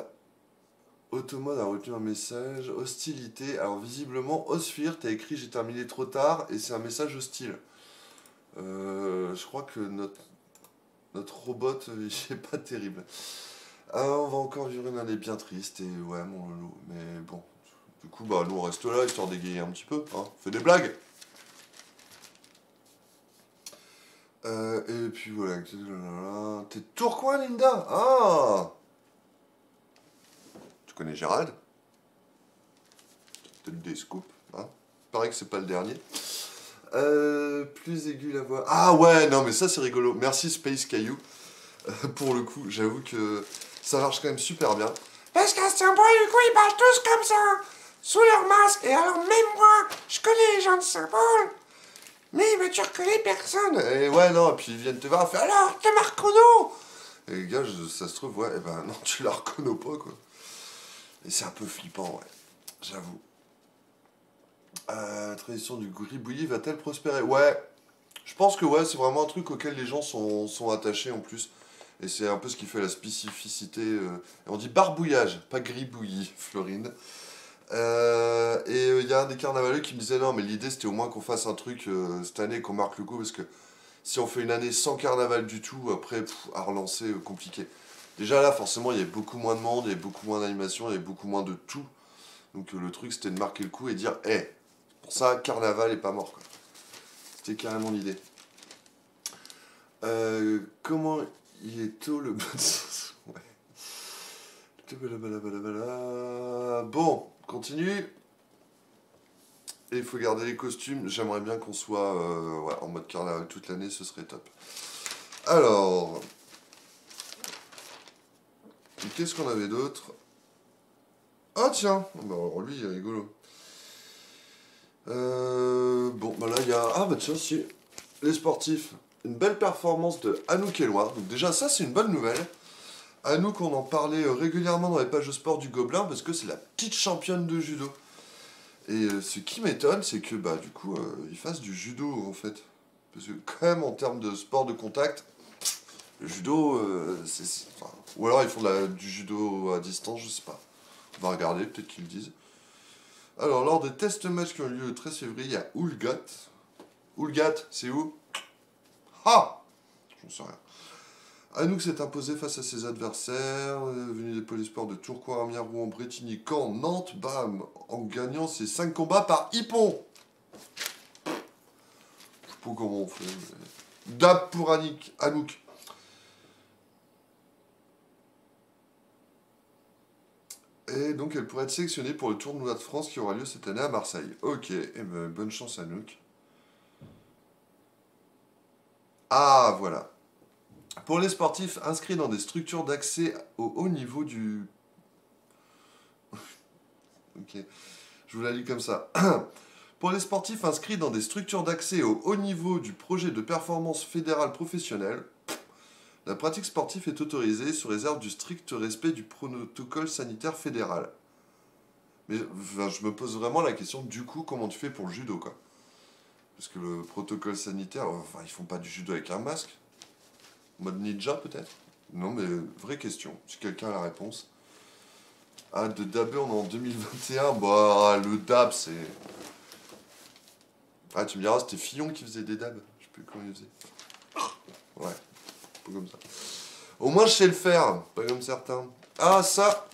Automode a retenu un message. Hostilité. Alors, visiblement, Osphere, t'as écrit j'ai terminé trop tard et c'est un message hostile. Je crois que notre robot, il est pas terrible. Ah, on va encore vivre une année bien triste et ouais, mon loulou. Mais bon, du coup, bah, nous on reste là histoire d'égayer un petit peu. Hein. Fais des blagues! Et puis voilà. T'es de Tourcoing, Linda? Ah! Tu connais Gérald? Peut-être des scoops, hein? Pareil que c'est pas le dernier. Plus aigu la voix. Ah ouais, non, mais ça c'est rigolo. Merci Space Caillou. Pour le coup, j'avoue que ça marche quand même super bien. Parce qu'à Saint-Paul, du coup, ils parlent tous comme ça, sous leur masque. Et alors, même moi, je connais les gens de Saint-Paul, mais tu reconnais personne. Et ouais, non, et puis ils viennent te voir, et fait Alors, te Marcono. Et les gars, ça se trouve, ouais, et ben non, tu la reconnais pas, quoi. Et c'est un peu flippant, ouais, j'avoue. La tradition du gribouillis va-t-elle prospérer? Ouais, je pense que ouais, c'est vraiment un truc auquel les gens sont attachés en plus. Et c'est un peu ce qui fait la spécificité. Et on dit barbouillage, pas gribouillis, Florine. Et il y a un des carnavaleux qui me disait non, mais l'idée c'était au moins qu'on fasse un truc cette année, qu'on marque le coup, parce que si on fait une année sans carnaval du tout, après, à relancer, compliqué. Déjà là, forcément, il y avait beaucoup moins de monde, il y avait beaucoup moins d'animation, il y avait beaucoup moins de tout. Donc le truc c'était de marquer le coup et dire, hé, pour ça, carnaval est pas mort, quoi. C'était carrément l'idée. Comment il est tôt le bon sens? Ouais. Bon, continue. Et il faut garder les costumes. J'aimerais bien qu'on soit ouais, en mode carnaval toute l'année, ce serait top. Alors, qu'est-ce qu'on avait d'autre? Ah tiens, bah, alors lui il est rigolo. Bon, bah là il y a... Ah bah tiens, si, les sportifs. Une belle performance de Anouk Eloi. Donc déjà ça c'est une bonne nouvelle. Anouk on en parlait régulièrement dans les pages de sport du Gobelin parce que c'est la petite championne de judo. Et ce qui m'étonne c'est que bah du coup ils fassent du judo en fait. Parce que quand même en termes de sport de contact, le judo enfin, ou alors ils font du judo à distance, je sais pas. On va regarder, peut-être qu'ils le disent. Alors lors des tests matchs qui ont eu lieu le 13 février à Oulgat. Oulgat, c'est où? Ah! J'en sais rien. Anouk s'est imposé face à ses adversaires, venus des polysports de Tourcoing, Amiens, Rouen, Bretigny, Caen, Nantes, bam, en gagnant ses 5 combats par hippon. Je sais pas comment on fait. Dab pour Anouk. Et donc elle pourrait être sélectionnée pour le tournoi de France qui aura lieu cette année à Marseille. Ok, et ben, bonne chance Anouk. Ah, voilà. Pour les sportifs inscrits dans des structures d'accès au haut niveau du... Ok, je vous la lis comme ça. Pour les sportifs inscrits dans des structures d'accès au haut niveau du projet de performance fédérale professionnelle, la pratique sportive est autorisée sous réserve du strict respect du protocole sanitaire fédéral. Mais enfin, je me pose vraiment la question, du coup, comment tu fais pour le judo, quoi? Parce que le protocole sanitaire, enfin, ils font pas du judo avec un masque. Mode ninja, peut-être? Non, mais vraie question. Si quelqu'un a la réponse. Ah, de dabber, on est en 2021. Bah, le dab, c'est... Ah, tu me diras, c'était Fillon qui faisait des dabs. Je sais plus comment il faisait. Ouais, un peu comme ça. Au moins, je sais le faire, pas comme certains. Ah, ça!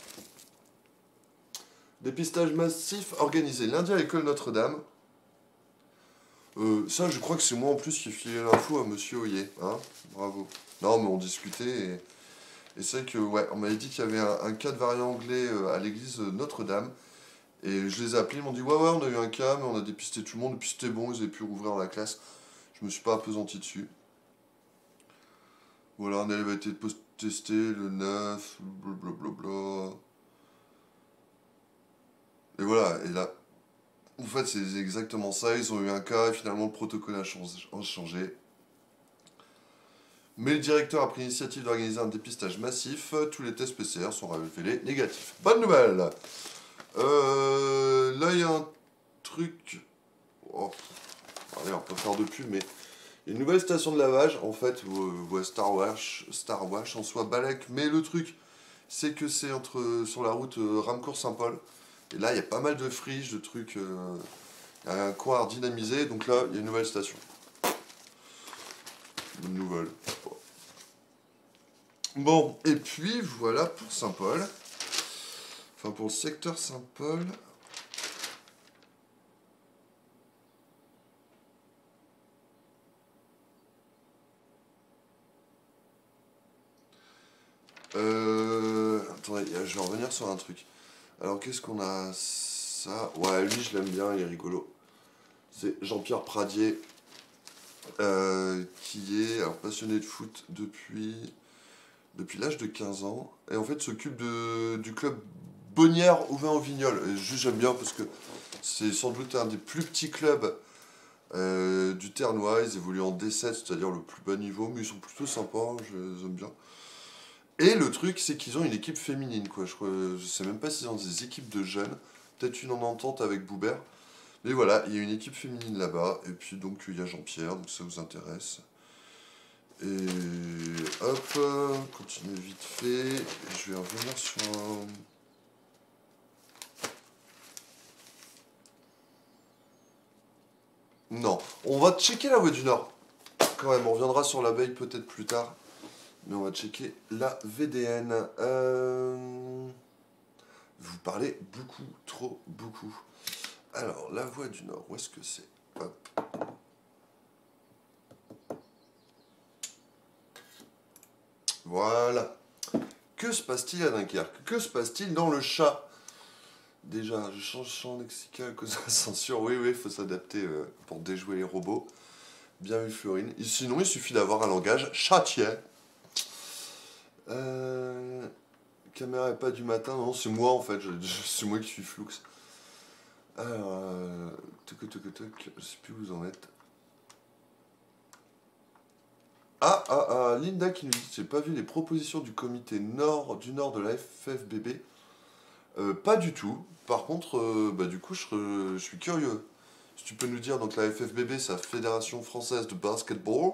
Dépistage massif organisé lundi à l'école Notre-Dame. Ça, je crois que c'est moi en plus qui ai filé l'info à Monsieur Oyer. Hein, bravo. Non, mais on discutait et c'est vrai que, ouais, on m'avait dit qu'il y avait un cas de variant anglais à l'église Notre-Dame. Et je les ai appelés, ils m'ont dit ouais, on a eu un cas, mais on a dépisté tout le monde, et puis c'était bon, ils avaient pu rouvrir la classe. Je me suis pas appesanti dessus. Voilà, un élève a été testé le 9, blablabla. Et voilà, et là, en fait, c'est exactement ça, ils ont eu un cas, et finalement, le protocole a changé. Mais le directeur a pris l'initiative d'organiser un dépistage massif, tous les tests PCR sont révélés négatifs. Bonne nouvelle! Là, il y a un truc... Oh. Allez, on peut faire de pub, mais... Il y a une nouvelle station de lavage, en fait, Star Wash, en soi Balek, mais le truc, c'est que c'est sur la route Ramcourt-Saint-Paul. Et là, il y a pas mal de friches, de trucs... Il y a un coin à dynamiser, donc là, il y a une nouvelle station. Une nouvelle. Bon, et puis, voilà pour Saint-Paul. Enfin, pour le secteur Saint-Paul... Attendez, je vais revenir sur un truc. Alors, qu'est-ce qu'on a? Ça... Ouais, lui, je l'aime bien, il est rigolo. C'est Jean-Pierre Pradier, qui est passionné de foot depuis l'âge de 15 ans. Et en fait, s'occupe du club Bonnières Auvin-en-Vignoles. Et juste, j'aime bien parce que c'est sans doute un des plus petits clubs du Ternois. Ils évoluent en D7, c'est-à-dire le plus bas niveau, mais ils sont plutôt sympas, je les aime bien. Et le truc, c'est qu'ils ont une équipe féminine, quoi. Je sais même pas s'ils ont des équipes de jeunes. Peut-être une en entente avec Boubert. Mais voilà, il y a une équipe féminine là-bas. Et puis donc, il y a Jean-Pierre, donc ça vous intéresse. Et hop, continuez vite fait. Je vais revenir sur un... Non, on va checker la Voie du Nord. Quand même, on reviendra sur l'abeille peut-être plus tard. Mais on va checker la VDN. Vous parlez beaucoup, trop beaucoup. Alors, la Voie du Nord, où est-ce que c'est? Hop. Voilà. Que se passe-t-il à Dunkerque? Que se passe-t-il dans le chat? Déjà, je change champ lexical à cause de la censure. Oui, il faut s'adapter pour déjouer les robots. Bien vu, Florine. Sinon, il suffit d'avoir un langage châtien. Caméra et pas du matin, non, c'est moi en fait, c'est moi qui suis floux. Alors, je sais plus où vous en êtes. Linda qui nous dit, j'ai pas vu les propositions du comité du Nord de la FFBB. Pas du tout. Par contre, du coup, je suis curieux. Si tu peux nous dire, donc la FFBB, c'est la Fédération Française de Basketball.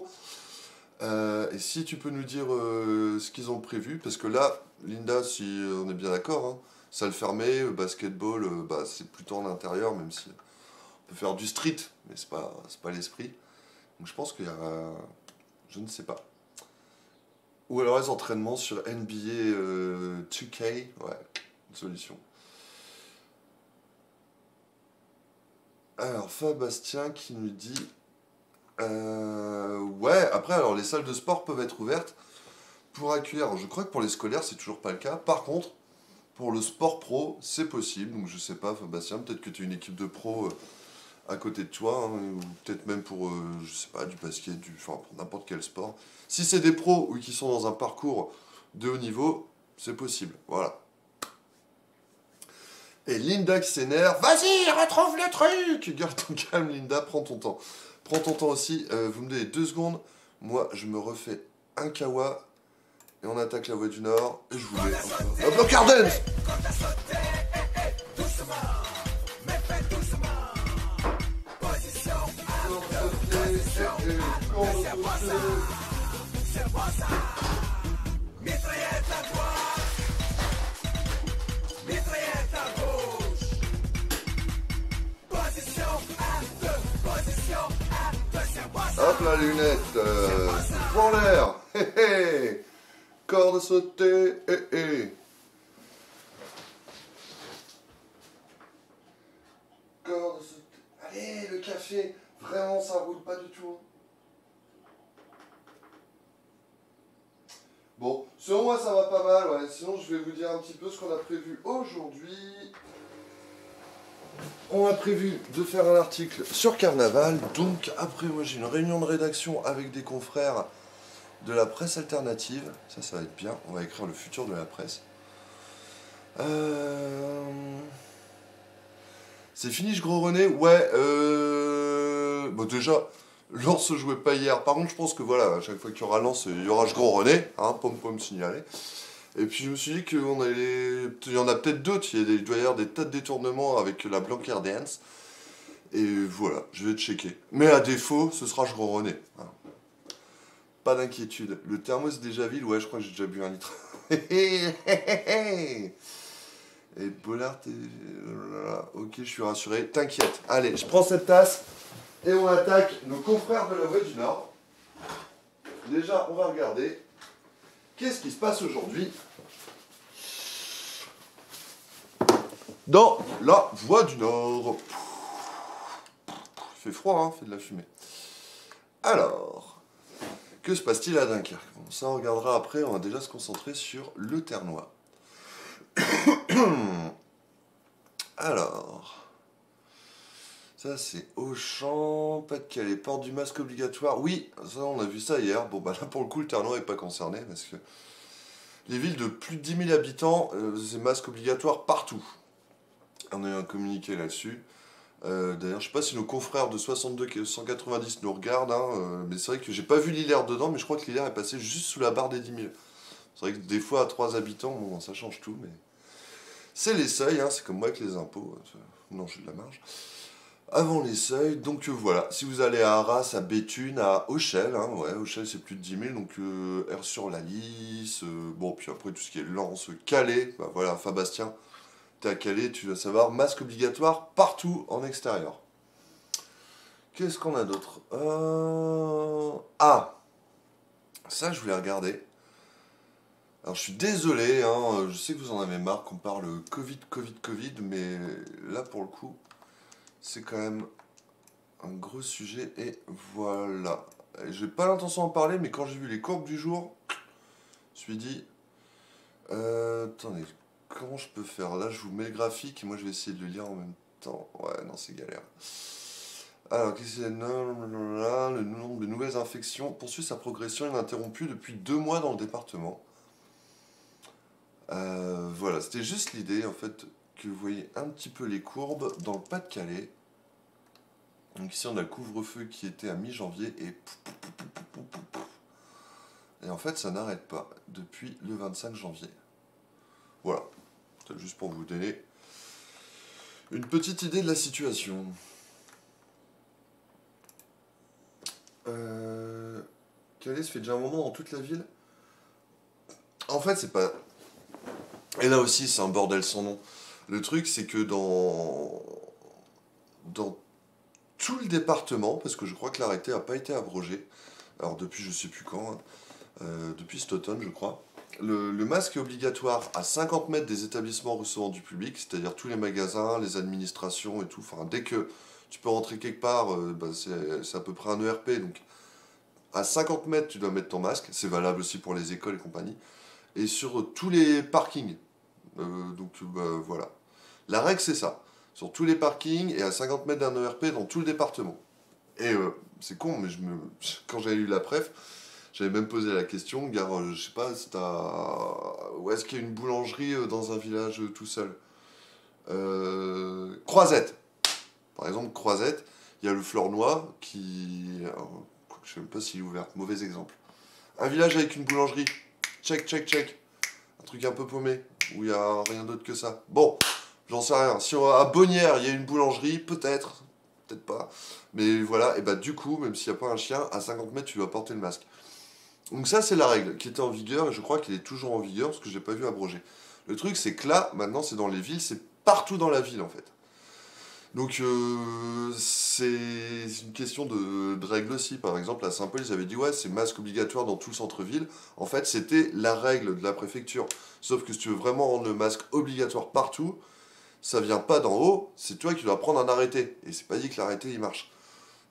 Et si tu peux nous dire ce qu'ils ont prévu, parce que là, Linda, si on est bien d'accord, hein, salle fermée, basketball, c'est plutôt en intérieur, même si on peut faire du street, mais c'est pas l'esprit. Donc je pense qu'il y a... je ne sais pas. Ou alors les entraînements sur NBA 2K, ouais, une solution. Alors, Fabastien qui nous dit... ouais, après, alors les salles de sport peuvent être ouvertes pour accueillir. Alors, je crois que pour les scolaires, c'est toujours pas le cas. Par contre, pour le sport pro, c'est possible. Donc, je sais pas, Fabastien, peut-être que tu as une équipe de pro à côté de toi, hein, ou peut-être même pour, je sais pas, du basket, enfin, pour n'importe quel sport. Si c'est des pros ou qui sont dans un parcours de haut niveau, c'est possible. Voilà. Et Linda qui s'énerve. Vas-y, retrouve le truc! Garde ton calme, Linda, prends ton temps. Prends ton temps aussi, vous me donnez 2 secondes. Moi, je me refais un kawa. Et on attaque la Voie du Nord. Et je vous mets un bloc Ardennes. Hop la lunette, en l'air, hé hé, corde sautée, hé hé. Corde sautée, allez le café, vraiment ça roule pas du tout. Bon, selon moi ça va pas mal, ouais. Sinon je vais vous dire un petit peu ce qu'on a prévu aujourd'hui. On a prévu de faire un article sur Carnaval, donc après moi j'ai une réunion de rédaction avec des confrères de la presse alternative, ça va être bien, on va écrire le futur de la presse. C'est fini, Gros René? Ouais, bon déjà, Lens se jouait pas hier, par contre je pense que voilà, à chaque fois qu'il y aura Lens, il y aura Gros René, hein, pom signaler. Et puis je me suis dit qu'il y en a peut-être d'autres, il doit y avoir des tas de détournements avec la Blanquer Dance. Et voilà, je vais checker. Mais à défaut, ce sera Gros René. Hein. Pas d'inquiétude. Le thermos déjà vide, ouais, je crois que j'ai déjà bu 1 litre. Et Bollard, ok, je suis rassuré. T'inquiète. Allez, je prends cette tasse et on attaque nos confrères de la Voie du Nord. Déjà, on va regarder qu'est-ce qui se passe aujourd'hui dans la Voie du Nord. Il fait froid, hein, fait de la fumée. Alors, que se passe-t-il à Dunkerque? Bon, ça, on regardera après, on va déjà se concentrer sur le Ternois. Alors, ça c'est Auchan, Pas-de-Calais, port du masque obligatoire. Oui, ça on a vu ça hier. Bon, bah là pour le coup, le Ternois n'est pas concerné parce que les villes de plus de 10 000 habitants, c'est masque obligatoire partout. On a eu un communiqué là-dessus. D'ailleurs, je sais pas si nos confrères de 62 190 nous regardent, hein, mais c'est vrai que j'ai pas vu l'Isère dedans, mais je crois que l'Isère est passé juste sous la barre des 10 000. C'est vrai que des fois, à 3 habitants, bon, ça change tout, mais c'est les seuils, hein, c'est comme moi avec les impôts. Non, j'ai de la marge. Avant les seuils, donc voilà, si vous allez à Arras, à Béthune, à Auchel, hein, ouais, Auchel c'est plus de 10 000, donc R sur la Lys, bon, puis après tout ce qui est Lens, Calais, bah voilà, Fabastien. T'es à Calais, tu dois savoir, masque obligatoire partout en extérieur. Qu'est-ce qu'on a d'autre? Ah, ça je voulais regarder. Alors je suis désolé, hein, je sais que vous en avez marre qu'on parle Covid, mais là pour le coup, c'est quand même un gros sujet et voilà. J'ai pas l'intention d'en parler, mais quand j'ai vu les courbes du jour, je me suis dit, attendez. Comment je peux faire? Là, je vous mets le graphique et moi, je vais essayer de le lire en même temps. Ouais, non, c'est galère. Alors, qu'est-ce que c'est? Le nombre de nouvelles infections poursuit sa progression ininterrompue depuis 2 mois dans le département. Voilà, c'était juste l'idée, en fait, que vous voyez un petit peu les courbes dans le Pas-de-Calais. Donc ici, on a le couvre-feu qui était à mi-janvier et en fait, ça n'arrête pas depuis le 25 janvier. Voilà. C'est juste pour vous donner une petite idée de la situation. Calais se fait déjà un moment dans toute la ville. En fait, c'est pas... Et là aussi, c'est un bordel sans nom. Le truc, c'est que dans tout le département, parce que je crois que l'arrêté n'a pas été abrogé, alors depuis je sais plus quand, hein, depuis cet automne, je crois, le masque est obligatoire à 50 mètres des établissements recevant du public, c'est-à-dire tous les magasins, les administrations et tout. Enfin, dès que tu peux rentrer quelque part, bah, c'est à peu près un ERP. Donc, à 50 mètres, tu dois mettre ton masque. C'est valable aussi pour les écoles et compagnie. Et sur tous les parkings. Donc, bah, voilà. La règle, c'est ça. Sur tous les parkings et à 50 mètres d'un ERP dans tout le département. Et c'est con, mais quand j'avais lu la préf, j'avais même posé la question, gare, je sais pas, où est-ce qu'il y a une boulangerie dans un village tout seul? Croisette. Par exemple, Croisette, il y a le Flornois qui... Alors, je sais même pas s'il est ouvert, mauvais exemple. Un village avec une boulangerie, check. Un truc un peu paumé, où il n'y a rien d'autre que ça. Bon, j'en sais rien. Si à Bonnières, il y a une boulangerie, peut-être pas. Mais voilà, et bah du coup, même s'il n'y a pas un chien, à 50 mètres, tu dois porter le masque. Donc ça, c'est la règle qui était en vigueur, et je crois qu'elle est toujours en vigueur, parce que je n'ai pas vu abroger. Le truc, c'est que là, maintenant, c'est dans les villes, c'est partout dans la ville, en fait. Donc c'est une question de règle aussi. Par exemple, à Saint-Paul, ils avaient dit ouais, c'est masque obligatoire dans tout le centre-ville. En fait, c'était la règle de la préfecture. Sauf que si tu veux vraiment rendre le masque obligatoire partout, ça vient pas d'en haut, c'est toi qui dois prendre un arrêté. Et c'est pas dit que l'arrêté il marche.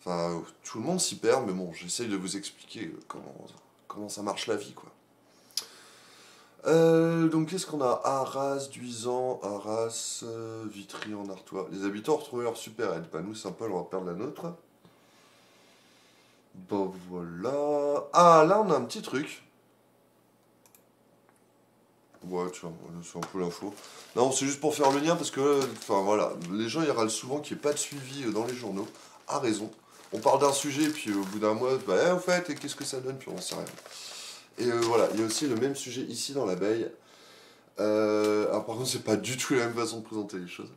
Enfin, tout le monde s'y perd, mais bon, j'essaye de vous expliquer comment ça marche la vie, quoi. Donc qu'est-ce qu'on a? Arras, Duisan, Arras, Vitry en Artois. Les habitants ont retrouvé leur super aide. Bah nous, Saint-Paul, on va perdre la nôtre. Bon voilà. Ah là, on a un petit truc. Ouais, tu vois, c'est un peu l'info. Non, c'est juste pour faire le lien parce que, enfin voilà, les gens ils râlent souvent qu'il n'y ait pas de suivi dans les journaux. À raison. On parle d'un sujet, puis au bout d'un mois, bah, au fait, et qu'est-ce que ça donne, puis on sait rien. Et voilà, il y a aussi le même sujet ici dans l'abeille. Alors par contre, c'est pas du tout la même façon de présenter les choses.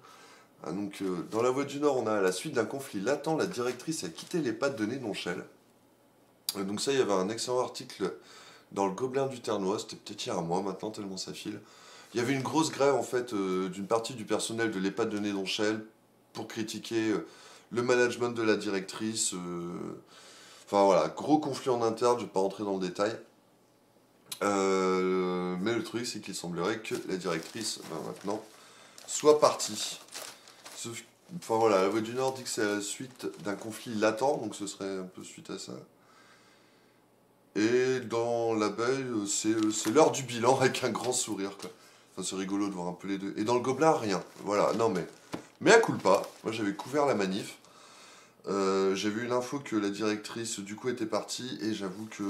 Ah, donc, dans la Voie du Nord, on a à la suite d'un conflit latent, la directrice a quitté les pattes de Nénoncelle. Donc ça, il y avait un excellent article dans le Gobelin du Ternois, c'était peut-être il y a un mois maintenant, tellement ça file. Il y avait une grosse grève en fait d'une partie du personnel de l'EHPAD de Nénoncelle pour critiquer le management de la directrice. Enfin voilà, gros conflit en interne, je ne vais pas rentrer dans le détail. Mais le truc, c'est qu'il semblerait que la directrice, maintenant, soit partie. Enfin voilà, la Voie du Nord dit que c'est la suite d'un conflit latent, donc ce serait un peu suite à ça. Et dans l'abeille, c'est l'heure du bilan avec un grand sourire, quoi. Enfin, c'est rigolo de voir un peu les deux. Et dans le Gobelin, rien. Voilà, non mais à culpa. Moi, j'avais couvert la manif. J'avais eu l'info que la directrice, du coup, était partie. Et j'avoue que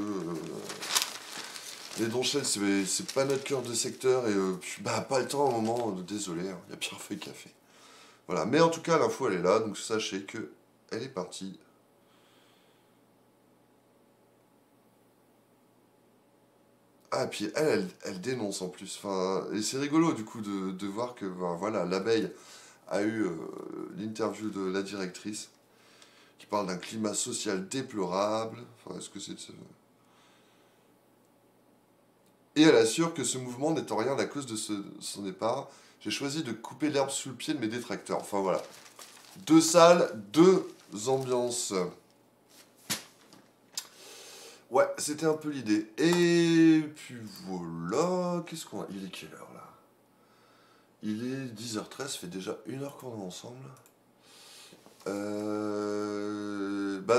les Donchelles, c'est pas notre cœur de secteur. Et bah, pas le temps à un moment. Désolé, hein, il y a Pierre Feuille qui a fait. Voilà, mais en tout cas, l'info, elle est là. Donc, sachez que elle est partie. Ah, puis elle dénonce en plus. Enfin, et c'est rigolo du coup de voir que ben, voilà, l'abeille a eu l'interview de la directrice qui parle d'un climat social déplorable. Enfin, est-ce que c'est de ce... Et elle assure que ce mouvement n'est en rien la cause de son départ. J'ai choisi de couper l'herbe sous le pied de mes détracteurs. Enfin voilà. Deux salles, deux ambiances. Ouais, c'était un peu l'idée. Et puis voilà. Qu'est-ce qu'on a? Il est quelle heure là? Il est 10h13, ça fait déjà 1 heure qu'on est ensemble. Bah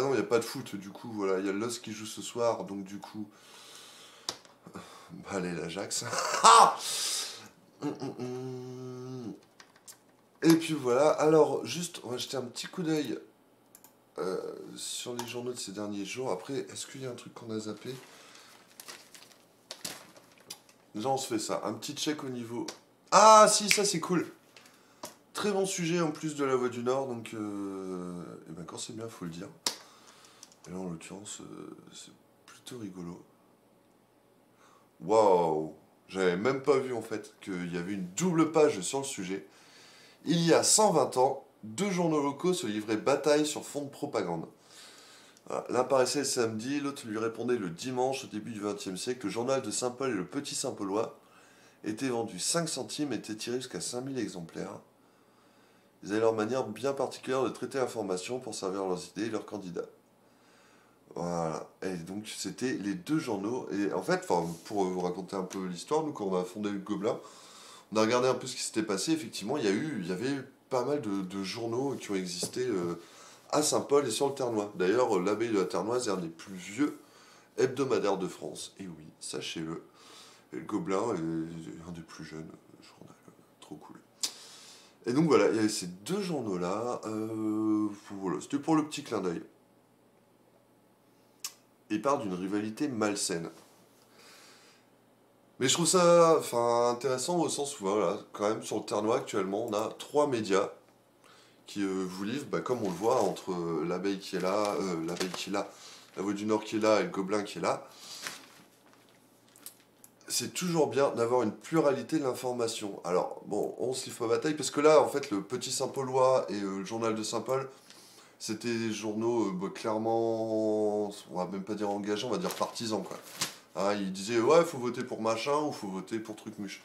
non, il n'y a pas de foot, du coup, voilà. Il y a LOS qui joue ce soir, donc du coup... Bah allez, l'Ajax. Ah Et puis voilà, alors, juste, on va jeter un petit coup d'œil sur les journaux de ces derniers jours. Après, est-ce qu'il y a un truc qu'on a zappé? Déjà, on se fait ça. Un petit check au niveau... Ah si, ça c'est cool. Très bon sujet en plus de la Voie du Nord, donc et ben quand c'est bien, faut le dire. Et là, en l'occurrence, c'est plutôt rigolo. Waouh! J'avais même pas vu en fait qu'il y avait une double page sur le sujet. Il y a 120 ans, deux journaux locaux se livraient bataille sur fond de propagande. Voilà. L'un paraissait le samedi, l'autre lui répondait le dimanche au début du XXe siècle. Le journal de Saint-Paul et le Petit Saint-Paulois était vendu 5 centimes et était tiré jusqu'à 5000 exemplaires. Ils avaient leur manière bien particulière de traiter l'information pour servir leurs idées et leurs candidats. Voilà. Et donc, c'était les deux journaux. Et en fait, pour vous raconter un peu l'histoire, nous, quand on a fondé le Gobelin, on a regardé un peu ce qui s'était passé. Effectivement, il y avait pas mal de journaux qui ont existé à Saint-Paul et sur le Ternois. D'ailleurs, l'abbaye de la Ternoise est un des plus vieux hebdomadaires de France. Et oui, sachez-le. Et le Gobelin est un des plus jeunes journaux. Trop cool. Et donc voilà, il y avait ces deux journaux-là. Voilà, c'était pour le petit clin d'œil. Il parle d'une rivalité malsaine. Mais je trouve ça intéressant au sens où, voilà, quand même, sur le Ternois, actuellement, on a 3 médias qui vous livrent, bah, comme on le voit, entre l'abeille qui est là, la Voix du Nord qui est là et le Gobelin qui est là. C'est toujours bien d'avoir une pluralité de l'information. Alors, bon, on se livre pas bataille, parce que là, en fait, le Petit Saint-Paulois et le Journal de Saint-Paul, c'était des journaux clairement, on va même pas dire engagés, on va dire partisans, quoi. Hein, ils disaient, ouais, faut voter pour machin ou faut voter pour truc muche.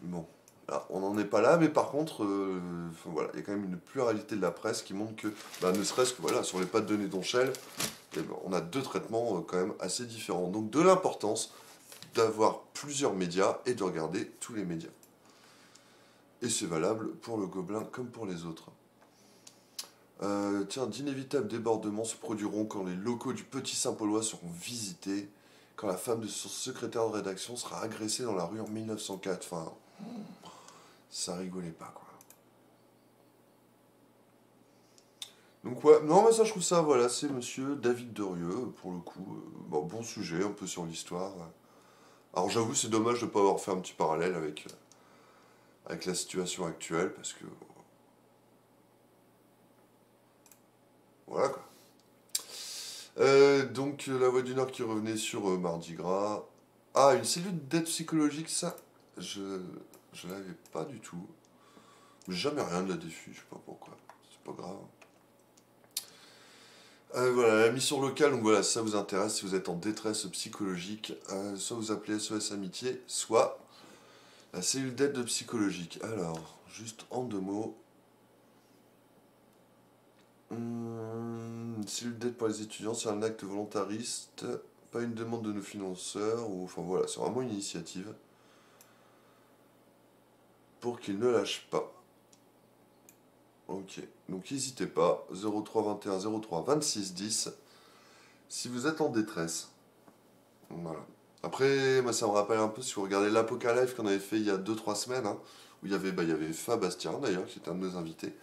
Bon, Là, on n'en est pas là, mais par contre, enfin, voilà, il y a quand même une pluralité de la presse qui montre que, bah, ne serait-ce que voilà, sur les pattes de nez d'Onchel, eh ben, on a deux traitements quand même assez différents. Donc de l'importance d'avoir plusieurs médias et de regarder tous les médias. Et c'est valable pour le Gobelin comme pour les autres. Tiens, d'inévitables débordements se produiront quand les locaux du Petit Saint-Paulois seront visités, quand la femme de son secrétaire de rédaction sera agressée dans la rue en 1904. Enfin, ça rigolait pas, quoi. Donc ouais, non mais ça je trouve ça, voilà, c'est monsieur David Derieux, pour le coup. Bon sujet, un peu sur l'histoire. Alors j'avoue, c'est dommage de ne pas avoir fait un petit parallèle avec la situation actuelle, parce que... Voilà, quoi. Donc la Voix du Nord qui revenait sur Mardi Gras. Ah, une cellule d'aide psychologique, ça, je l'avais pas du tout. Jamais rien de la défus, je sais pas pourquoi. C'est pas grave. Voilà, la mission locale, donc voilà, si ça vous intéresse, si vous êtes en détresse psychologique, soit vous appelez SOS Amitié, soit la cellule d'aide psychologique. Alors, juste en deux mots. Une cellule d'aide pour les étudiants, c'est un acte volontariste, pas une demande de nos financeurs, ou enfin voilà, c'est vraiment une initiative pour qu'ils ne lâchent pas. Ok, donc n'hésitez pas, 03 21 03 26 10, si vous êtes en détresse. Voilà. Après, moi ça me rappelle un peu, si vous regardez l'Apocalypse qu'on avait fait il y a 2-3 semaines, hein, où il y avait Fabastien d'ailleurs, qui était un de nos invités.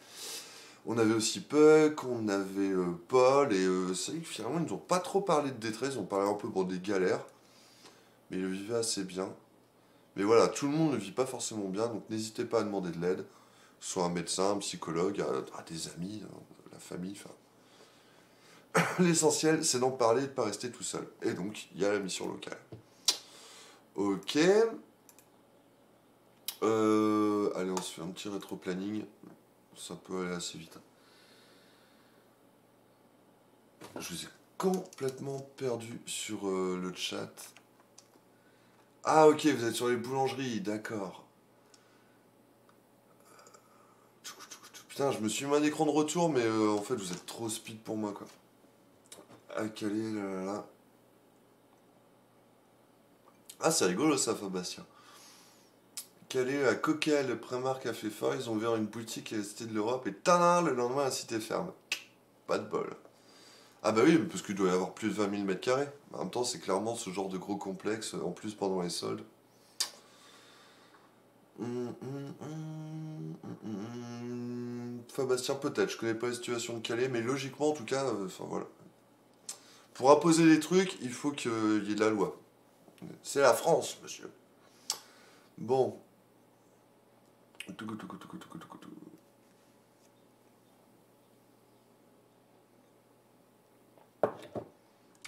On avait aussi Puck, on avait Paul, et c'est vrai que finalement ils nous ont pas trop parlé de détresse, ils ont parlé un peu pour des galères, mais ils le vivaient assez bien. Mais voilà, tout le monde ne vit pas forcément bien, donc n'hésitez pas à demander de l'aide, soit un médecin, un psychologue, à des amis, la famille, enfin. L'essentiel, c'est d'en parler et de ne pas rester tout seul. Et donc, il y a la mission locale. Ok. Allez, on se fait un petit rétro-planning. Ça peut aller assez vite. Je vous ai complètement perdu sur le chat. Ah ok, vous êtes sur les boulangeries, d'accord. Putain, je me suis mis un écran de retour, mais en fait, vous êtes trop speed pour moi, quoi. Ah, calé, là, là, là. Ah, c'est rigolo, ça, Fabastien. Calé, à Coquel, le Primark a fait fort, ils ont ouvert une boutique à la Cité de l'Europe, et tada, le lendemain, la cité ferme. Pas de bol. Ah bah oui, parce qu'il doit y avoir plus de 20 000 mètres carrés. En même temps, c'est clairement ce genre de gros complexe, en plus pendant les soldes. Fabastien, peut-être, je connais pas la situation de Calais, mais logiquement, en tout cas, enfin voilà. Pour imposer des trucs, il faut qu'il y ait de la loi. C'est la France, monsieur. Bon.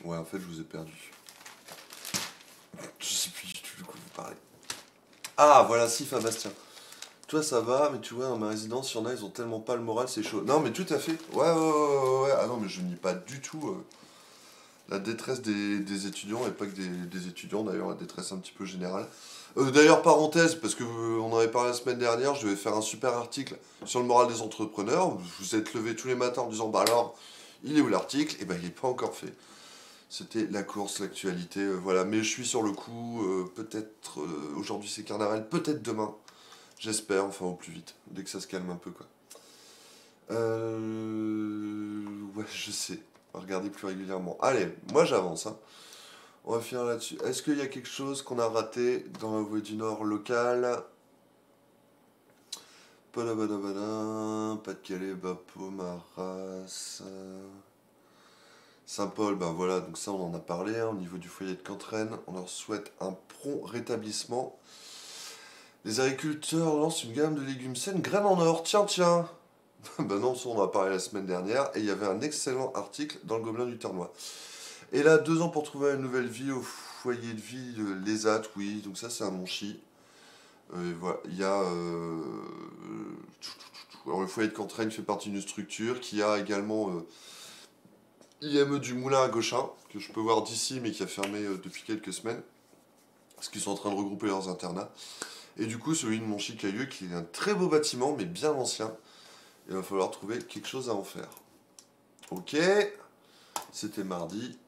Ouais, en fait, je vous ai perdu. Je sais plus du tout de quoi vous parlez. Ah, voilà, si, Fabastien. Toi, ça va, mais tu vois, dans ma résidence, il y en a, ils ont tellement pas le moral, c'est chaud. Non, mais tout à fait. Ouais. Ah non, mais je nie pas du tout la détresse des étudiants, et pas que des étudiants, d'ailleurs, la détresse un petit peu générale. D'ailleurs, parenthèse, parce que on en avait parlé la semaine dernière, je vais faire un super article sur le moral des entrepreneurs. Vous vous êtes levés tous les matins en disant, bah alors, il est où l'article? Et ben, il n'est pas encore fait. C'était la course, l'actualité, voilà. Mais je suis sur le coup, peut-être aujourd'hui c'est carnaval, peut-être demain. J'espère, enfin au plus vite, dès que ça se calme un peu, quoi. Ouais, je sais. Regardez plus régulièrement. Allez, moi j'avance, hein. On va finir là-dessus. Est-ce qu'il y a quelque chose qu'on a raté dans la Voix du Nord locale? Padabadabada, Pas-de-Calais, Bapo, Maras. Saint-Paul, ben voilà, donc ça on en a parlé, hein, au niveau du foyer de Cantraine. On leur souhaite un prompt rétablissement. Les agriculteurs lancent une gamme de légumes saines, graines en or, tiens. Ben non, ça on en a parlé la semaine dernière, et il y avait un excellent article dans le Gobelin du Ternois. Et là, 2 ans pour trouver une nouvelle vie au foyer de vie de l'ESAT, oui, donc ça c'est à Monchy. Voilà, il y a... alors le foyer de Cantraine fait partie d'une structure qui a également IME du Moulin à Gauchin, que je peux voir d'ici mais qui a fermé depuis quelques semaines, parce qu'ils sont en train de regrouper leurs internats. Et du coup, celui de Montchicailleux, qui est un très beau bâtiment, mais bien ancien. Il va falloir trouver quelque chose à en faire. Ok, c'était mardi.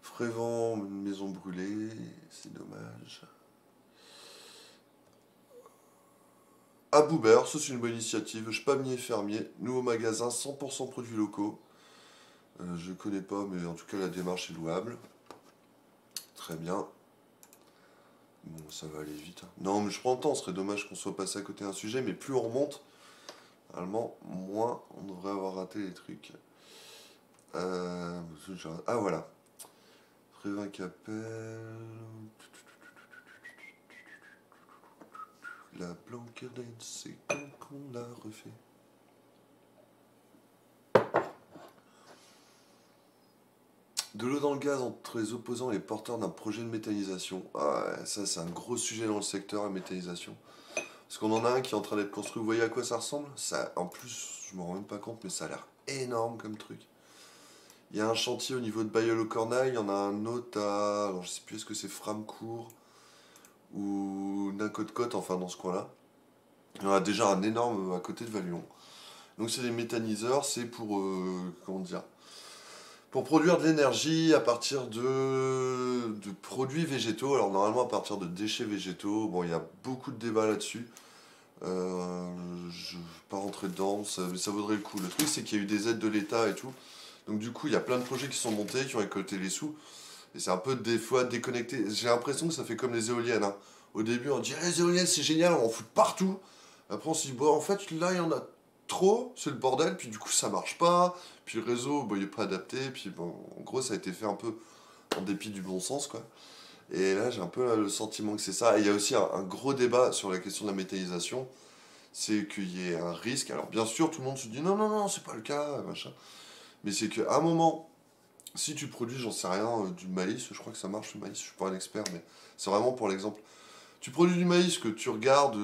Frévent, une maison brûlée, c'est dommage. À Boubert, ça c'est une bonne initiative. Ch'pamier fermier, nouveau magasin 100% produits locaux. Je connais pas, mais en tout cas la démarche est louable. Très bien. Bon, ça va aller vite, hein. Non, mais je prends le temps, ce serait dommage qu'on soit passé à côté d'un sujet, mais plus on remonte, normalement, moins on devrait avoir raté les trucs. Ah voilà. Frévin Capelle. La Blanquernaine, c'est quand qu'on l'a refait. De l'eau dans le gaz entre les opposants et les porteurs d'un projet de méthanisation. Ah ouais, ça c'est un gros sujet dans le secteur, la méthanisation. Parce qu'on en a un qui est en train d'être construit. Vous voyez à quoi ça ressemble? Ça, en plus, je m'en rends même pas compte, mais ça a l'air énorme comme truc. Il y a un chantier au niveau de Bailleul-au-Cornail, il y en a un autre à... Alors je sais plus, est-ce que c'est Framecourt ou Nacote-Côte, enfin dans ce coin-là. Il y en a déjà un énorme à côté de Valuon. Donc c'est des méthaniseurs, c'est pour... comment dire? Pour produire de l'énergie à partir de produits végétaux. Alors normalement à partir de déchets végétaux. Bon, il y a beaucoup de débats là-dessus. Je ne vais pas rentrer dedans, mais ça vaudrait le coup. Le truc c'est qu'il y a eu des aides de l'État et tout. Donc du coup il y a plein de projets qui sont montés, qui ont récolté les sous. Et c'est un peu des fois déconnecté. J'ai l'impression que ça fait comme les éoliennes, hein. Au début on dit les éoliennes c'est génial, on en fout partout. Après on se dit bon en fait là il y en a trop, c'est le bordel, puis du coup ça marche pas, puis le réseau bon, il est pas adapté, puis bon en gros ça a été fait un peu en dépit du bon sens quoi. Et là j'ai un peu le sentiment que c'est ça. Et il y a aussi un gros débat sur la question de la méthanisation, c'est qu'il y ait un risque. Alors bien sûr tout le monde se dit non non non c'est pas le cas, machin. Mais c'est qu'à un moment, si tu produis, j'en sais rien, du maïs, je crois que ça marche le maïs, je suis pas un expert, mais c'est vraiment pour l'exemple. Tu produis du maïs que tu regardes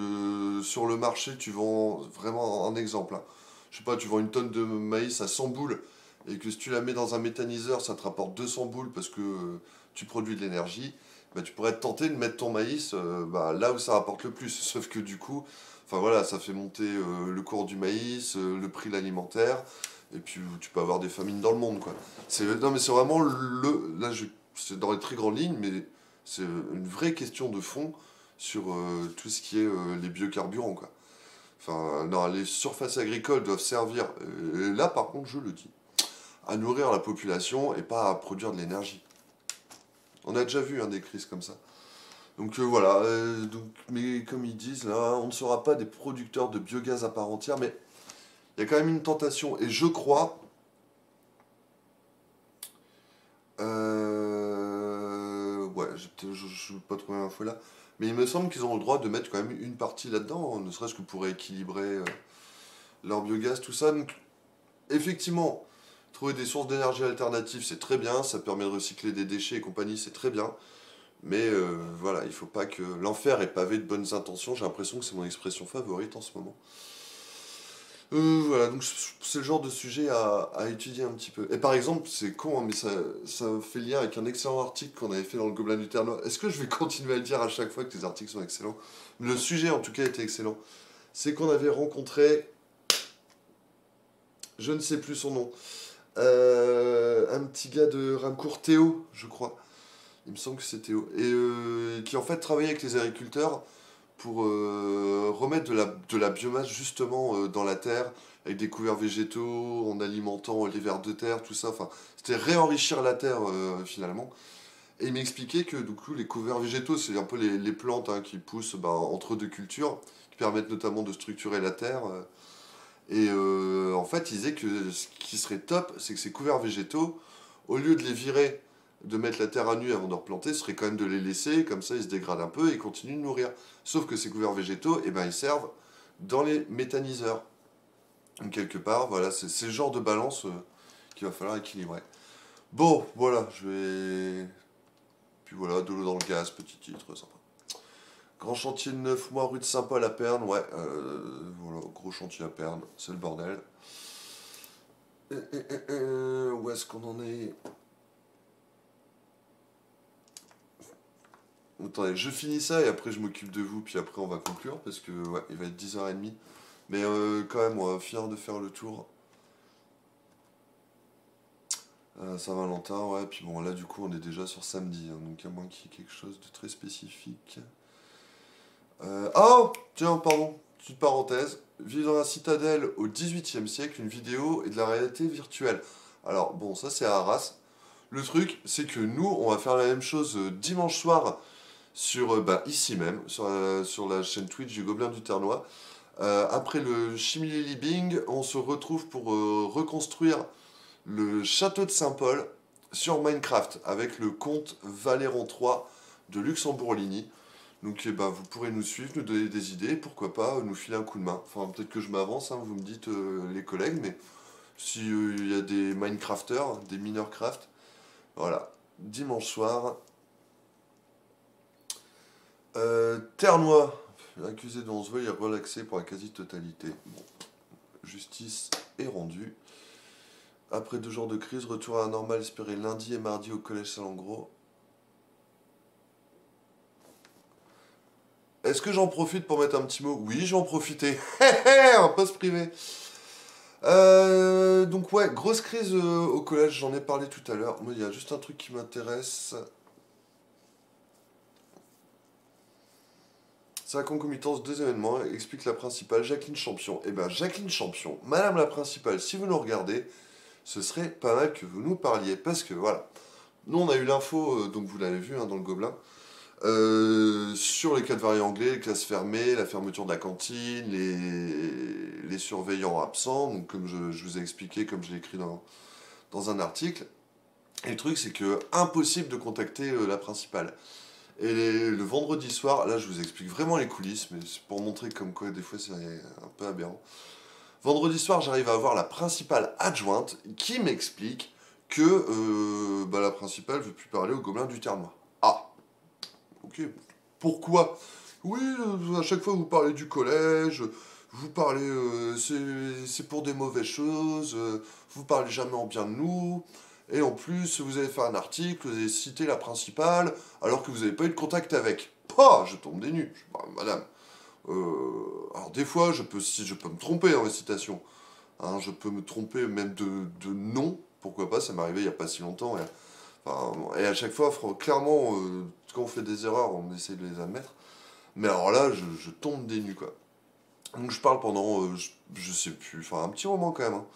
sur le marché, tu vends vraiment un exemple, hein. Je sais pas, tu vends une tonne de maïs à 100 boules et que si tu la mets dans un méthaniseur, ça te rapporte 200 boules parce que tu produis de l'énergie, bah, tu pourrais te tenter de mettre ton maïs bah, là où ça rapporte le plus. Sauf que du coup, enfin voilà, ça fait monter le cours du maïs, le prix de l'alimentaire, et puis tu peux avoir des famines dans le monde, quoi. Non mais c'est vraiment là c'est dans les très grandes lignes, mais c'est une vraie question de fond sur tout ce qui est les biocarburants, quoi. Enfin, non, les surfaces agricoles doivent servir, et là par contre je le dis, à nourrir la population et pas à produire de l'énergie. On a déjà vu, hein, des crises comme ça. Donc voilà, mais comme ils disent là, on ne sera pas des producteurs de biogaz à part entière, mais il y a quand même une tentation, et je crois, ouais, je vais pas trouver l'info là, mais il me semble qu'ils ont le droit de mettre quand même une partie là-dedans, hein, ne serait-ce que pour équilibrer leur biogaz, tout ça. Donc, effectivement, trouver des sources d'énergie alternatives, c'est très bien, ça permet de recycler des déchets et compagnie, c'est très bien. Mais voilà, il faut pas que l'enfer est pavé de bonnes intentions, j'ai l'impression que c'est mon expression favorite en ce moment. Voilà, donc c'est le genre de sujet à étudier un petit peu. Et par exemple, c'est con, hein, mais ça fait lien avec un excellent article qu'on avait fait dans le Gobelin du Ternois. Est-ce que je vais continuer à le dire à chaque fois que les articles sont excellents? Le sujet, en tout cas, était excellent. C'est qu'on avait rencontré, je ne sais plus son nom, un petit gars de Ramcourt, Théo, je crois. Il me semble que c'est Théo. Et qui en fait travaillait avec les agriculteurs pour remettre de la biomasse justement dans la terre, avec des couverts végétaux, en alimentant les vers de terre, tout ça. Enfin, c'était réenrichir la terre finalement. Et il m'expliquait que du coup, les couverts végétaux, c'est un peu les plantes, hein, qui poussent entre deux cultures, qui permettent notamment de structurer la terre. Et en fait, il disait que ce qui serait top, c'est que ces couverts végétaux, au lieu de les virer, de mettre la terre à nu avant de replanter, ce serait quand même de les laisser, comme ça ils se dégradent un peu et ils continuent de nourrir. Sauf que ces couverts végétaux, eh ben, ils servent dans les méthaniseurs. Donc quelque part, voilà, c'est le genre de balance qu'il va falloir équilibrer. Bon, voilà, je vais... Puis voilà, de l'eau dans le gaz, petit titre, sympa. Grand chantier de 9 mois, rue de Saint-Paul à Perne, ouais, voilà, gros chantier à Perne, c'est le bordel. Où est-ce qu'on en est? Attendez, je finis ça et après je m'occupe de vous, puis après on va conclure, parce que ouais, il va être 10h30. Mais quand même, on va finir de faire le tour. Saint-Valentin, ouais, puis bon, là du coup on est déjà sur samedi, hein, donc à moins qu'il y ait quelque chose de très spécifique. Oh, tiens, pardon, petite parenthèse. Vivre dans la citadelle au XVIIIe siècle, une vidéo et de la réalité virtuelle. Alors bon, ça c'est à Arras. Le truc, c'est que nous, on va faire la même chose dimanche soir sur, bah, ici même, sur la chaîne Twitch du Gobelin du Ternois. Après le Chimili Bing, on se retrouve pour reconstruire le château de Saint-Paul sur Minecraft avec le comte Valéron III de Luxembourg-Ligny. Donc eh ben, vous pourrez nous suivre, nous donner des idées, pourquoi pas nous filer un coup de main. Enfin, peut-être que je m'avance, hein, vous me dites les collègues, mais si il y a des Minecrafters, des mineurs craft, voilà. Dimanche soir. Ternois, accusé de 11 vols et relaxé pour la quasi-totalité. Bon, justice est rendue. Après 2 jours de crise, retour à la normale espéré lundi et mardi au collège Salengro. Est-ce que j'en profite pour mettre un petit mot? Oui, j'en profiter. On va pas se priver. Donc ouais, grosse crise au collège, j'en ai parlé tout à l'heure. Moi, il y a juste un truc qui m'intéresse. Sa concomitance deux événements explique la principale, Jacqueline Champion. Eh ben, Jacqueline Champion, Madame la principale, si vous nous regardez, ce serait pas mal que vous nous parliez, parce que voilà. Nous, on a eu l'info, donc vous l'avez vu hein, dans le Gobelin, sur les 4 variants anglais, les classes fermées, la fermeture de la cantine, les surveillants absents, donc comme je vous ai expliqué, comme je l'ai écrit dans un article. Et le truc, c'est que impossible de contacter la principale. Et le vendredi soir, là je vous explique vraiment les coulisses, mais c'est pour montrer comme quoi des fois c'est un peu aberrant. Vendredi soir, j'arrive à avoir la principale adjointe qui m'explique que bah, la principale veut plus parler au Gobelin du Ternois. Ah, ok. Pourquoi? Oui, à chaque fois vous parlez du collège, vous parlez, c'est pour des mauvaises choses, vous parlez jamais en bien de nous, et en plus vous avez fait un article, vous avez cité la principale, alors que vous n'avez pas eu de contact avec. Pah, je tombe des nues. Bah, madame, alors des fois, si je peux me tromper dans les citations, hein, je peux me tromper même de nom, pourquoi pas, ça m'est arrivé il n'y a pas si longtemps, enfin, et à chaque fois, clairement, quand on fait des erreurs, on essaie de les admettre. Mais alors là, je tombe des nues, quoi. Donc je parle pendant, je sais plus, enfin un petit moment quand même, hein.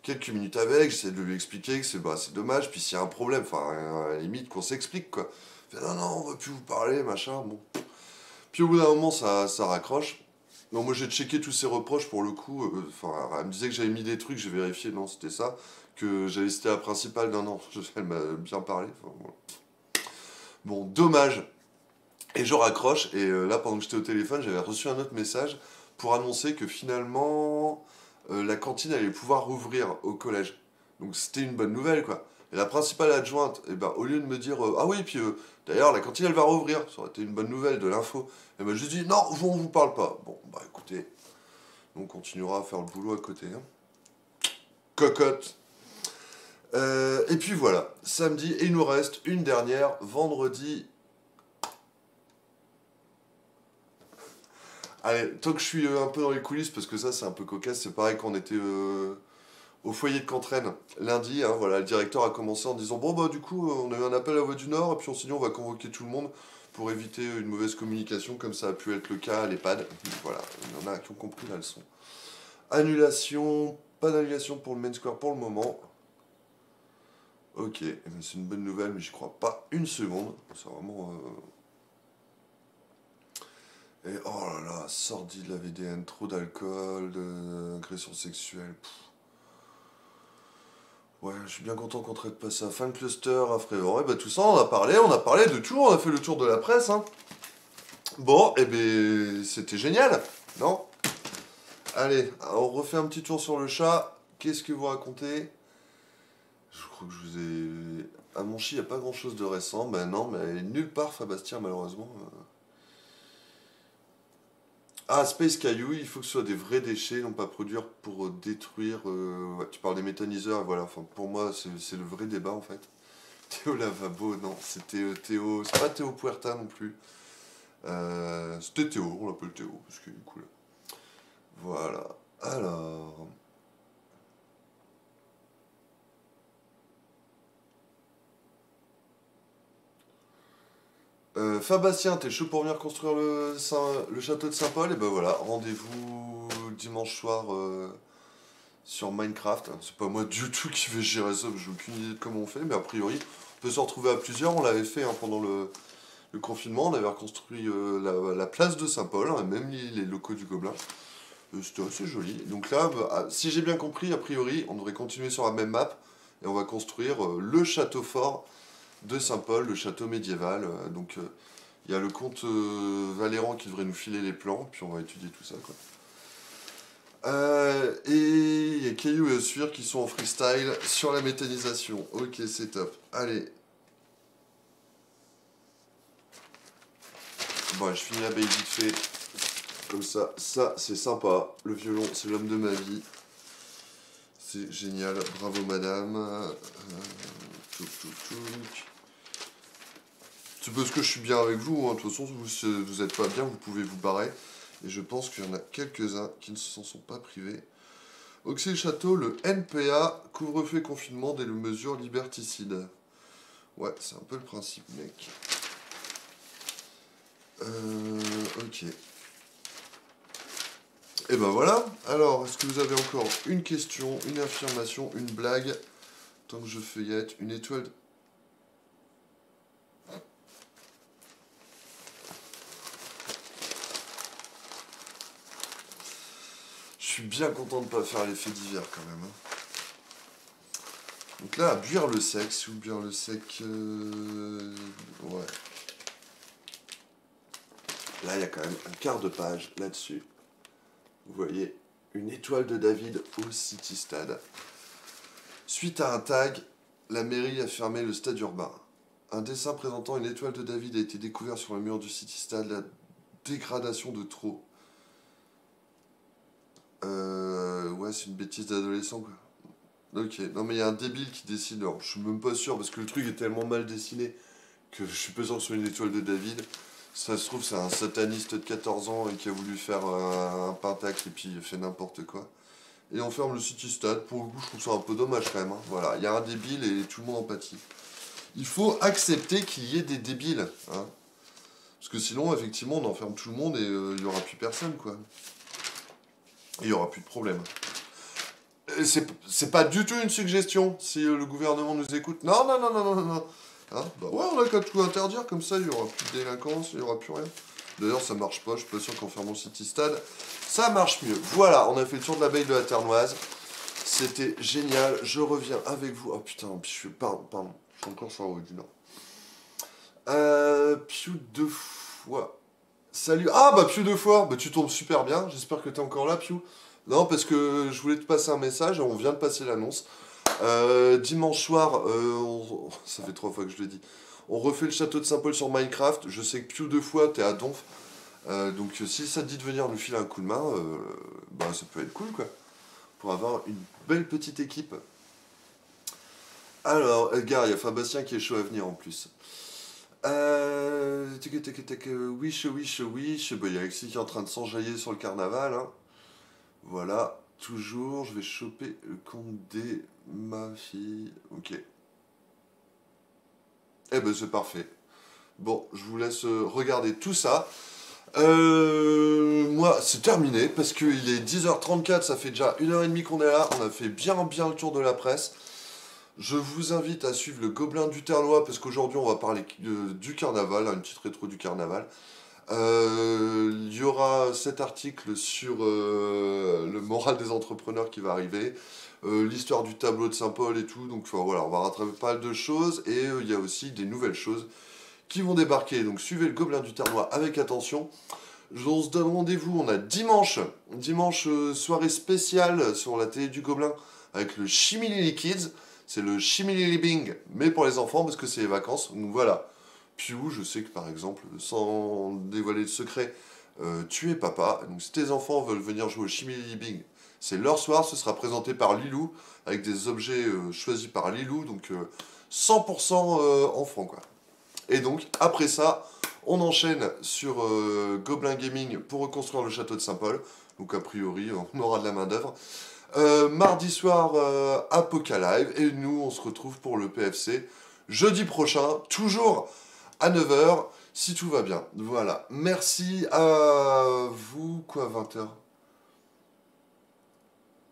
Quelques minutes avec, j'essaie de lui expliquer que c'est dommage, puis s'il y a un problème, enfin à la limite qu'on s'explique, quoi. Il fait, non, non, on va plus vous parler, machin, bon. Puis au bout d'un moment, ça raccroche. Donc moi j'ai checké tous ses reproches pour le coup, enfin elle me disait que j'avais mis des trucs, j'ai vérifié, non c'était ça, que j'avais cité la principale, non, non, elle m'a bien parlé, enfin, voilà. Bon, dommage. Et je raccroche, et là, pendant que j'étais au téléphone, j'avais reçu un autre message pour annoncer que finalement, la cantine allait pouvoir rouvrir au collège. Donc c'était une bonne nouvelle, quoi. Et la principale adjointe, eh ben, au lieu de me dire ah oui, puis d'ailleurs, la cantine, elle va rouvrir, ça aurait été une bonne nouvelle de l'info. Elle m'a juste dit non, on vous parle pas. Bon, bah écoutez, on continuera à faire le boulot à côté. Hein. Cocotte. Et puis voilà, samedi, et il nous reste une dernière, vendredi. Allez, tant que je suis un peu dans les coulisses, parce que ça c'est un peu cocasse, c'est pareil qu'on était au foyer de Cantraine lundi, hein, voilà, le directeur a commencé en disant bon bah du coup on a eu un appel à Voix du Nord, et puis on s'est dit on va convoquer tout le monde pour éviter une mauvaise communication comme ça a pu être le cas à l'EHPAD. Voilà, il y en a qui ont compris la leçon. Annulation, pas d'annulation pour le Main Square pour le moment. Ok, c'est une bonne nouvelle mais j'y crois pas une seconde, c'est vraiment... Et oh là là, sordide la VDN, trop d'alcool, d'agression sexuelle. Pff. Ouais, je suis bien content qu'on traite pas ça. Fan cluster, à Frévent. Et bah tout ça, on a parlé de tout, on a fait le tour de la presse. Hein. Bon, et ben c'était génial, non? Allez, on refait un petit tour sur le chat. Qu'est-ce que vous racontez? Je crois que je vous ai... À mon chi, il n'y a pas grand-chose de récent. Ben non, mais elle est nulle part, Fabastien, malheureusement. Ah, Space Caillou, il faut que ce soit des vrais déchets, non pas produire pour détruire. Ouais, tu parles des méthaniseurs, voilà. Enfin, pour moi, c'est le vrai débat en fait. Théo Lavabo, non, c'était Théo... C'est pas Théo Puerta non plus. C'était Théo, on l'appelle Théo, parce qu'il est cool. Voilà. Alors... Fabastien, t'es chaud pour venir construire le château de Saint-Paul? Et ben voilà, rendez-vous dimanche soir sur Minecraft. C'est pas moi du tout qui vais gérer ça, j'ai aucune idée de comment on fait, mais a priori, on peut se retrouver à plusieurs. On l'avait fait pendant le confinement, on avait reconstruit la place de Saint-Paul, hein, même les locaux du Gobelin. C'était assez joli. Donc là, si j'ai bien compris, a priori, on devrait continuer sur la même map et on va construire le château fort de Saint-Paul, le château médiéval. Donc il y a le comte Valéran qui devrait nous filer les plans, puis on va étudier tout ça, quoi. Et il y a Caillou et Osphir qui sont en freestyle sur la méthanisation. Ok, c'est top. Allez. Bon, je finis la baie vite fait. Comme ça, c'est sympa. Le violon, c'est l'homme de ma vie. C'est génial. Bravo, madame. Touc. C'est parce que je suis bien avec vous. Hein. De toute façon, vous n'êtes pas bien, vous pouvez vous barrer. Et je pense qu'il y en a quelques-uns qui ne s'en sont pas privés. Auxil Château, le NPA, couvre-feu et confinement des mesures liberticides. Ouais, c'est un peu le principe, mec. Ok. Et ben voilà. Alors, est-ce que vous avez encore une question, une affirmation, une blague? Tant que je feuillette, une étoile... Je suis bien content de ne pas faire l'effet d'hiver quand même. Hein. Donc là, à buire le sec, si vous buire le sec... Ouais. Là, il y a quand même un quart de page là-dessus. Vous voyez, une étoile de David au City Stade. Suite à un tag, la mairie a fermé le stade urbain. Un dessin présentant une étoile de David a été découvert sur le mur du City Stade. La dégradation de trop. Ouais, c'est une bêtise d'adolescent, quoi. Ok, non mais il y a un débile qui dessine, alors je suis même pas sûr, parce que le truc est tellement mal dessiné que je suis pas sûr que ce soit une étoile de David. Ça se trouve, c'est un sataniste de 14 ans qui a voulu faire un pentacle et puis il fait n'importe quoi. Et on ferme le City Stade, pour le coup je trouve ça un peu dommage quand même. Hein. Voilà, il y a un débile et tout le monde en pâtit. Il faut accepter qu'il y ait des débiles, hein. Parce que sinon, effectivement, on enferme tout le monde et il n'y aura plus personne, quoi. Il n'y aura plus de problème. C'est pas du tout une suggestion, si le gouvernement nous écoute. Non. Hein, bah ouais, on a qu'à tout interdire, comme ça, il n'y aura plus de délinquance, il n'y aura plus rien. D'ailleurs, ça marche pas, je suis pas sûr qu'en fermant City Stade, ça marche mieux. Voilà, on a fait le tour de la baie de la Ternoise. C'était génial, je reviens avec vous. Oh putain, pardon, je suis encore sur la route du Nord. Piou 2 fois. Salut. Ah bah Piou 2 fois, bah tu tombes super bien, j'espère que t'es encore là, Piou. Non, parce que je voulais te passer un message, on vient de passer l'annonce. Dimanche soir, ça fait 3 fois que je le dis, on refait le château de Saint-Paul sur Minecraft. Je sais que Piou 2 fois, t'es à Donf. Donc si ça te dit de venir nous filer un coup de main, bah ça peut être cool, quoi. Pour avoir une belle petite équipe. Alors, Edgar, il y a Fabastien qui est chaud à venir en plus. Wish. Bah, il y a Alexis qui est en train de s'enjailler sur le carnaval. Hein. Voilà, toujours, je vais choper le compte des ma fille. Ok. Eh ben, c'est parfait. Bon, je vous laisse regarder tout ça. Moi, c'est terminé parce qu'il est 10h34, ça fait déjà 1h30 qu'on est là. On a fait bien le tour de la presse. Je vous invite à suivre le Gobelin du Ternois parce qu'aujourd'hui on va parler du carnaval, une petite rétro du carnaval. Il y aura cet article sur le moral des entrepreneurs qui va arriver, l'histoire du tableau de Saint-Paul et tout. Donc voilà, on va rattraper pas mal de choses et il y a aussi des nouvelles choses qui vont débarquer. Donc suivez le Gobelin du Ternois avec attention. On se donne rendez-vous, on a dimanche soirée spéciale sur la télé du Gobelin avec le Chimilili Kids. C'est le Chimilili Bing, mais pour les enfants parce que c'est les vacances. Donc voilà. Piou, je sais que par exemple, sans dévoiler de secret, tu es papa. Donc si tes enfants veulent venir jouer au Chimilili Bing, c'est leur soir, ce sera présenté par Lilou, avec des objets choisis par Lilou. Donc 100% en francs, quoi. Et donc, après ça, on enchaîne sur Gobelin Gaming pour reconstruire le château de Saint-Paul. Donc, a priori, on aura de la main-d'œuvre. Mardi soir, Apoca-Live. Et nous, on se retrouve pour le PFC jeudi prochain, toujours à 9h, si tout va bien. Voilà. Merci à vous. Quoi, 20h?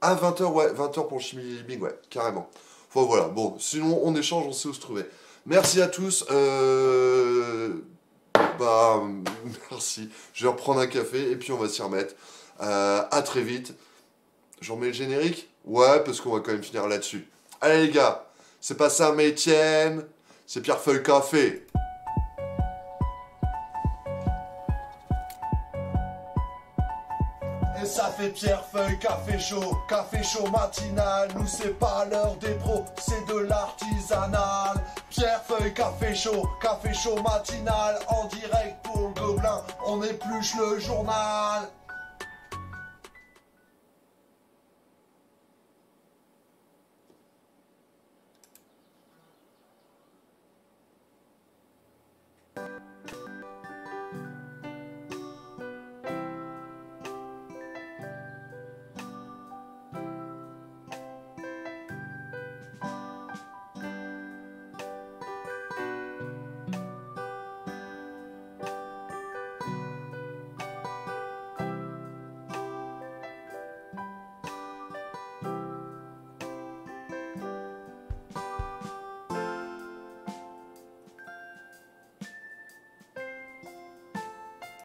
À 20h, ouais, 20h pour le Chimie Living, ouais, carrément. Enfin, voilà. Bon, sinon, on échange, on sait où se trouver. Merci à tous. Merci. Je vais reprendre un café et puis on va s'y remettre. À très vite. J'en mets le générique? Ouais, parce qu'on va quand même finir là-dessus. Allez les gars, c'est pas ça, mais Étienne. C'est Pierre-Feuille Café. Et ça fait Pierre-Feuille café chaud matinal. Nous c'est pas l'heure des pros, c'est de l'artisanal. Pierre-Feuille café chaud matinal. En direct pour le Gobelin, on épluche le journal.